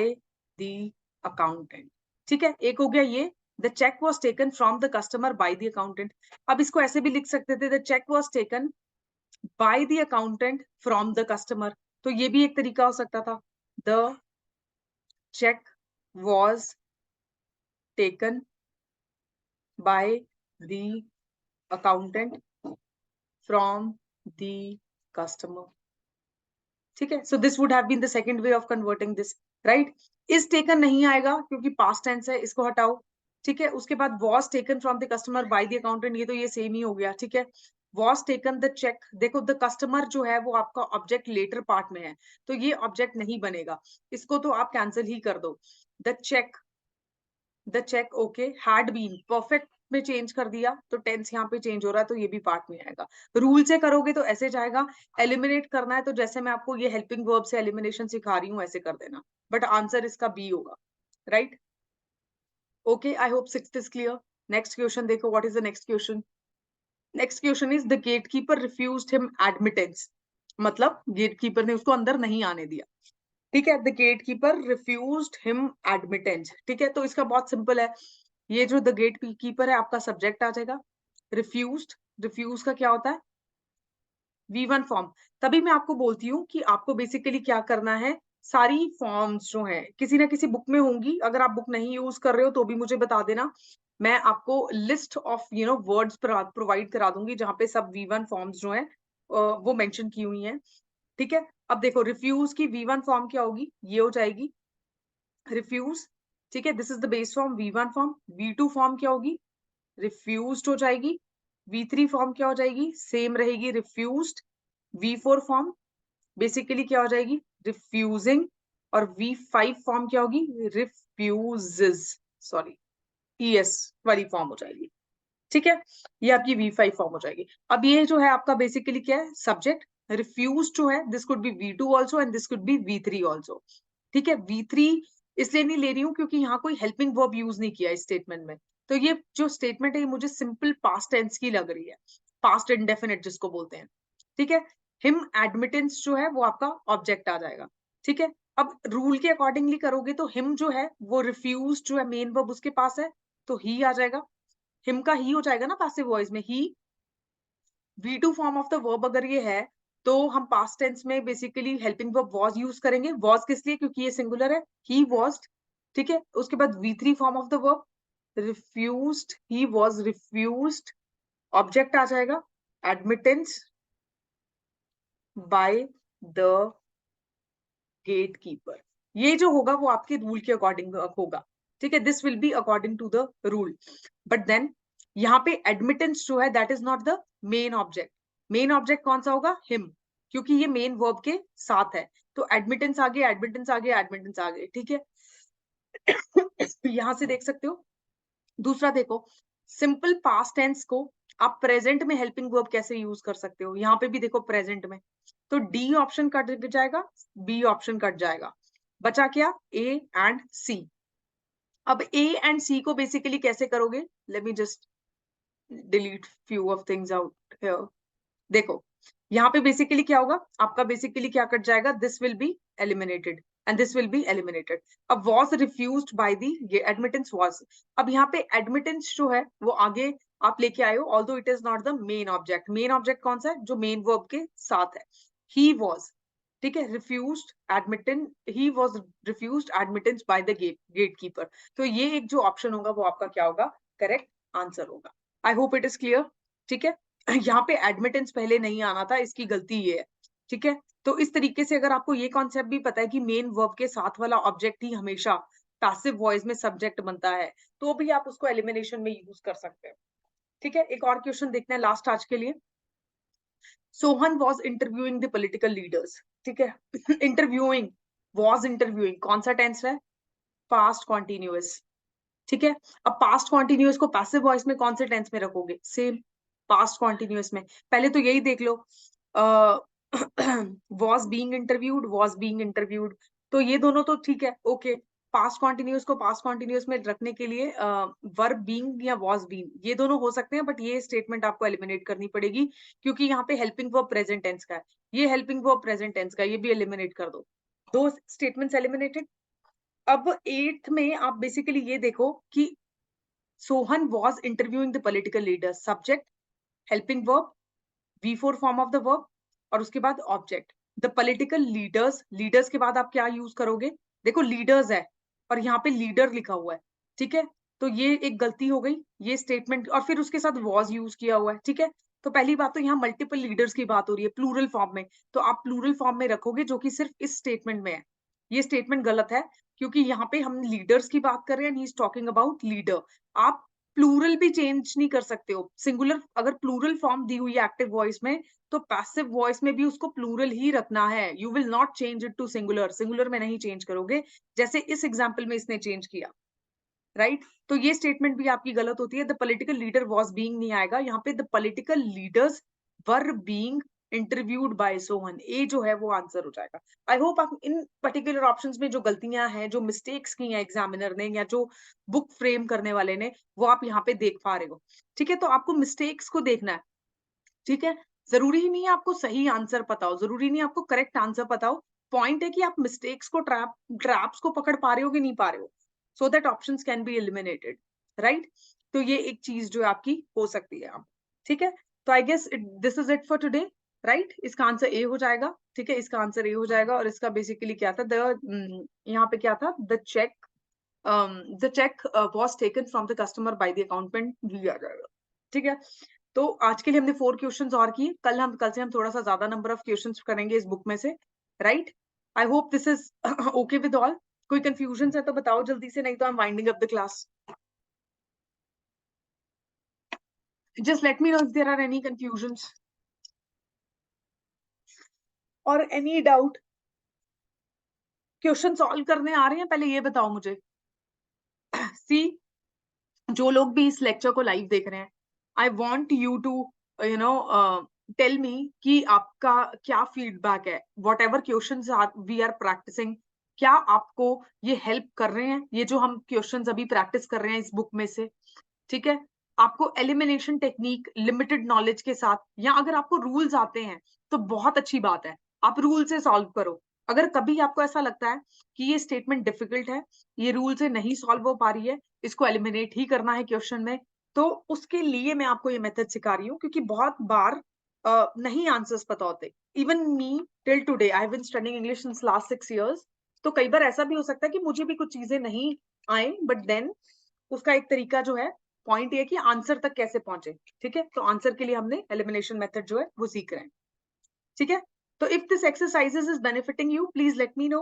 the accountant। ठीक है, एक हो गया ये, the check was taken from the customer by the accountant। अब इसको ऐसे भी लिख सकते थे, the check was taken by the accountant from the customer। तो ये भी एक तरीका हो सकता था, the check was taken by the accountant from the customer। ठीक है, so this would have been the second way of converting this, right? is taken नहीं आएगा क्योंकि past tense है, इसको हटाओ। ठीक है, उसके बाद was taken from the customer by the accountant, ये तो ये सेम ही हो गया। ठीक है, was taken the check, देखो the customer जो है वो आपका ऑब्जेक्ट लेटर पार्ट में है, तो ये ऑब्जेक्ट नहीं बनेगा, इसको तो आप कैंसिल ही कर दो। the check okay, had been perfect में चेंज कर दिया, तो टेंस यहाँ पे चेंज हो रहा है, तो ये भी पार्ट में आएगा। रूल से करोगे तो ऐसे जाएगा, एलिमिनेट करना है तो जैसे मैं आपको ये हेल्पिंग वर्ब से एलिमिनेशन सिखा रही हूँ ऐसे कर देना, बट आंसर इसका बी होगा, right? Okay, I hope sixth is clear. Next question देखो, what is the next question? Next question is the gatekeeper refused him admittance, मतलब गेटकीपर ने उसको अंदर नहीं आने दिया। ठीक है, the gatekeeper refused him admittance. ठीक है, तो इसका बहुत सिंपल है, ये जो द गेट कीपर है आपका सब्जेक्ट आ जाएगा, रिफ्यूज्ड, रिफ्यूज का क्या होता है, V1 फॉर्म। तभी मैं आपको बोलती हूँ कि आपको बेसिकली क्या करना है, सारी फॉर्म्स जो है किसी ना किसी बुक में होंगी, अगर आप बुक नहीं यूज कर रहे हो तो भी मुझे बता देना, मैं आपको लिस्ट ऑफ वर्ड्स प्रोवाइड करा दूंगी जहाँ पे सब V1 फॉर्म्स जो है वो मेंशन की हुई हैं। ठीक है, अब देखो रिफ्यूज की V1 फॉर्म क्या होगी, ये हो जाएगी रिफ्यूज। ठीक है, this is the base form V1 form. V2 form क्या होगी, रिफ्यूज्ड हो जाएगी। V3 फॉर्म क्या हो जाएगी, सेम रहेगी, रिफ्यूज्ड। V4 फॉर्म बेसिकली क्या हो जाएगी, रिफ्यूजिंग। और V5 फॉर्म क्या होगी, रिफ्यूजेस, सॉरी ES वाली फॉर्म हो जाएगी। ठीक है, ये आपकी V5 फॉर्म हो जाएगी। अब ये जो है आपका बेसिकली क्या है, सब्जेक्ट। रिफ्यूज जो है this could be V2 also and this could be V3 also. ठीक है, V3 इसलिए नहीं ले रही हूँ क्योंकि यहाँ कोई हेल्पिंग वर्ब यूज नहीं किया इस स्टेटमेंट में, तो ये जो स्टेटमेंट है ये मुझे सिंपल पास्ट टेंस की लग रही है, पास्ट इंडेफिनिट जिसको बोलते हैं। ठीक है। हिम एडमिटेंस जो है वो आपका ऑब्जेक्ट आ जाएगा, ठीक है। अब रूल के अकॉर्डिंगली करोगे तो हिम जो है वो रिफ्यूज जो है मेन वर्ब उसके पास है तो ही आ जाएगा, हिम का ही हो जाएगा ना पैसिव वॉइस में ही। V2 form of the verb अगर ये है तो हम पास्ट टेंस में basically helping verb was use करेंगे। वाज किस लिए? क्योंकि ये सिंगुलर है, ही वाज, ठीक है। उसके बाद V3 form of the verb refused, he was refused, object आ जाएगा admittance by the gate keeper. ये जो होगा वो आपके रूल के अकॉर्डिंग होगा, ठीक है। This will be according to the rule. But then यहाँ पे एडमिटेंस जो है that is not the main object. Main object कौन सा होगा? हिम, क्योंकि ये मेन वर्ब के साथ है। तो एडमिटेंस आगे, एडमिटेंस आगे, एडमिटेंस आगे, ठीक है। यहां से देख सकते हो। दूसरा देखो, सिंपल पास्ट टेंस को आप प्रेजेंट में हेल्पिंग वर्ब कैसे यूज कर सकते हो। यहाँ पे भी देखो प्रेजेंट में, तो डी ऑप्शन कट जाएगा, बी ऑप्शन कट जाएगा, बचा क्या? ए एंड सी। अब ए एंड सी को बेसिकली कैसे करोगे? Late me just delete few of things out here. देखो यहाँ पे बेसिकली क्या होगा आपका, बेसिकली क्या कट जाएगा? This will be eliminated and this will be eliminated. अब वॉज रिफ्यूज्ड बाय दी, ये एडमिटेंस वॉज। अब यहाँ पे एडमिटेंस जो है वो आगे आप लेके आए हो, although it is not the main object. Main object कौन सा है? जो मेन वर्ब के साथ है, ही वॉज, ठीक है। Refused admittance, he was refused admittance by the gate keeper. तो ये एक जो ऑप्शन होगा वो आपका क्या होगा? करेक्ट आंसर होगा। आई होप इट इज क्लियर, ठीक है। यहाँ पे एडमिटेंस पहले नहीं आना था, इसकी गलती ये है, ठीक है। तो इस तरीके से अगर आपको ये कॉन्सेप्ट भी पता है कि मेन वर्ब के साथ वाला ऑब्जेक्ट ही हमेशा पैसिव वॉइस में सब्जेक्ट बनता है, तो भी आप उसको एलिमिनेशन में यूज कर सकते हैं, ठीक है। एक और क्वेश्चन देखना है लास्ट आज के लिए। Sohan was interviewing the political leaders, ठीक है। इंटरव्यूइंग, वॉज इंटरव्यूइंग, कौन सा टेंस है? पास्ट कॉन्टिन्यूअस, ठीक है। अब पास्ट कॉन्टिन्यूअस को पैसिव वॉइस में कौन से टेंस में रखोगे? सेम पास्ट कॉन्टिन्यूअस में। पहले तो यही देख लो, was being interviewed, was being interviewed, तो ये दोनों तो ठीक है, ओके। पास्ट कॉन्टिन्यूअस को पास्ट कॉन्टिन्यूअस में रखने के लिए वर्ब बीइंग या वॉज बीइंग ये दोनों हो सकते हैं, बट ये स्टेटमेंट आपको एलिमिनेट करनी पड़ेगी क्योंकि यहाँ पे हेल्पिंग वर्ब प्रेजेंट टेंस का है, ये हेल्पिंग वर्ब प्रेजेंट टेंस का, ये भी एलिमिनेट कर दो। दो स्टेटमेंट्स एलिमिनेटेड। अब 8th में आप बेसिकली ये देखो कि Sohan was interviewing the political leader, subject, helping verb, V4 form of the verb, और उसके बाद object. The political leaders, leaders के बाद आप क्या यूज करोगे? देखो लीडर्स है और यहाँ पे लीडर लिखा हुआ है, ठीक है। तो ये एक गलती हो गई, ये स्टेटमेंट, और फिर उसके साथ वॉज यूज किया हुआ है, ठीक है। तो पहली बात तो यहाँ मल्टीपल लीडर्स की बात हो रही है प्लूरल फॉर्म में, तो आप प्लूरल फॉर्म में रखोगे जो कि सिर्फ इस स्टेटमेंट में है। ये स्टेटमेंट गलत है क्योंकि यहाँ पे हम लीडर्स की बात कर रहे हैं, he is talking about leader. आप प्लूरल भी चेंज नहीं कर सकते हो। सिंगुलर अगर प्लूरल फॉर्म दी हुई है एक्टिव वॉइस में, तो पैसिव वॉइस में भी उसको प्लूरल ही रखना है। You will not change it to singular, singular में नहीं चेंज करोगे जैसे इस एग्जाम्पल में इसने चेंज किया, राइट। तो ये स्टेटमेंट भी आपकी गलत होती है। The political leader was being नहीं आएगा यहाँ पे, the political leaders were being interviewed by Sohan, ए जो है वो आंसर हो जाएगा। आई होप आप इन पर्टिकुलर ऑप्शंस में जो गलतियां हैं, जो मिस्टेक्स की हैं एग्जामिनर ने या जो बुक फ्रेम करने वाले ने, वो आप यहाँ पे देख पा रहे हो, ठीक है। तो आपको मिस्टेक्स को देखना है, ठीक है। जरूरी ही नहीं है आपको सही आंसर पता हो, जरूरी नहीं है आपको करेक्ट आंसर पता हो। पॉइंट है कि आप मिस्टेक्स को, ट्रैप्स को पकड़ पा रहे हो कि नहीं पा रहे हो, so that options can be eliminated, right. तो ये एक चीज जो आपकी हो सकती है, ठीक है। तो I guess this is it for today, right. इसका आंसर ए हो जाएगा, ठीक है, इसका आंसर ए हो जाएगा। और इसका बेसिकली क्या था, यहाँ पे क्या था, the check was taken from the customer by the accountant, भी आ जाएगा, ठीक है। तो आज के लिए हमने 4 क्वेश्चंस और किए, कल से हम थोड़ा सा ज्यादा नंबर ऑफ क्वेश्चंस करेंगे इस बुक में से, right. I hope this is okay with all. कोई कंफ्यूजन है तो बताओ जल्दी से, नहीं तो I am winding up the class. Just let me know if there are any confusions और एनी डाउट। क्वेश्चन सॉल्व करने आ रहे हैं, पहले ये बताओ मुझे। सी, जो लोग भी इस लेक्चर को लाइव देख रहे हैं, I want you to you know tell me कि आपका क्या फीडबैक है। Whatever question we are practicing, क्या आपको ये हेल्प कर रहे हैं, ये जो हम क्वेश्चन अभी प्रैक्टिस कर रहे हैं इस बुक में से, ठीक है। आपको एलिमिनेशन टेक्निक लिमिटेड नॉलेज के साथ, या अगर आपको रूल्स आते हैं तो बहुत अच्छी बात है, आप रूल से सॉल्व करो। अगर कभी आपको ऐसा लगता है कि ये स्टेटमेंट डिफिकल्ट है, ये रूल से नहीं सॉल्व हो पा रही है, इसको एलिमिनेट ही करना है क्वेश्चन में, तो उसके लिए मैं आपको ये मेथड सिखा रही हूँ, क्योंकि बहुत बार नहीं आंसर्स पता होते। Even me till today I have been studying English since last 6 years, तो कई बार ऐसा भी हो सकता है कि मुझे भी कुछ चीजें नहीं आए, बट देन उसका एक तरीका जो है, पॉइंट ये कि आंसर तक कैसे पहुंचे। ठीक है, तो आंसर के लिए हमने एलिमिनेशन मेथड जो है वो सीख रहे हैं। ठीक है, तो if this exercises is benefiting you, please let me no.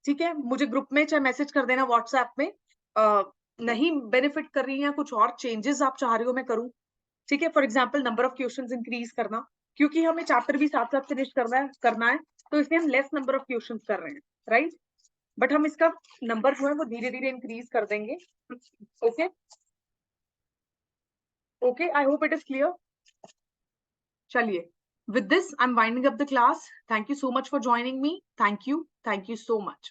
ठीक है, मुझे ग्रुप में चाहे मैसेज कर देना व्हाट्सएप में, नहीं बेनिफिट कर रही है, कुछ और चेंजेस आप चाह रहे हो मैं करूं। ठीक है, for example number of questions increase करना, क्योंकि हमें चैप्टर भी साथ साथ फिनिश करना है, तो इसलिए हम लेस नंबर ऑफ क्वेश्चंस कर रहे हैं, राइट। बट हम इसका नंबर जो है वो धीरे धीरे इंक्रीज कर देंगे। Okay okay, I hope it is clear. चलिए, with this I'm winding up the class. Thank you so much for joining me. Thank you so much.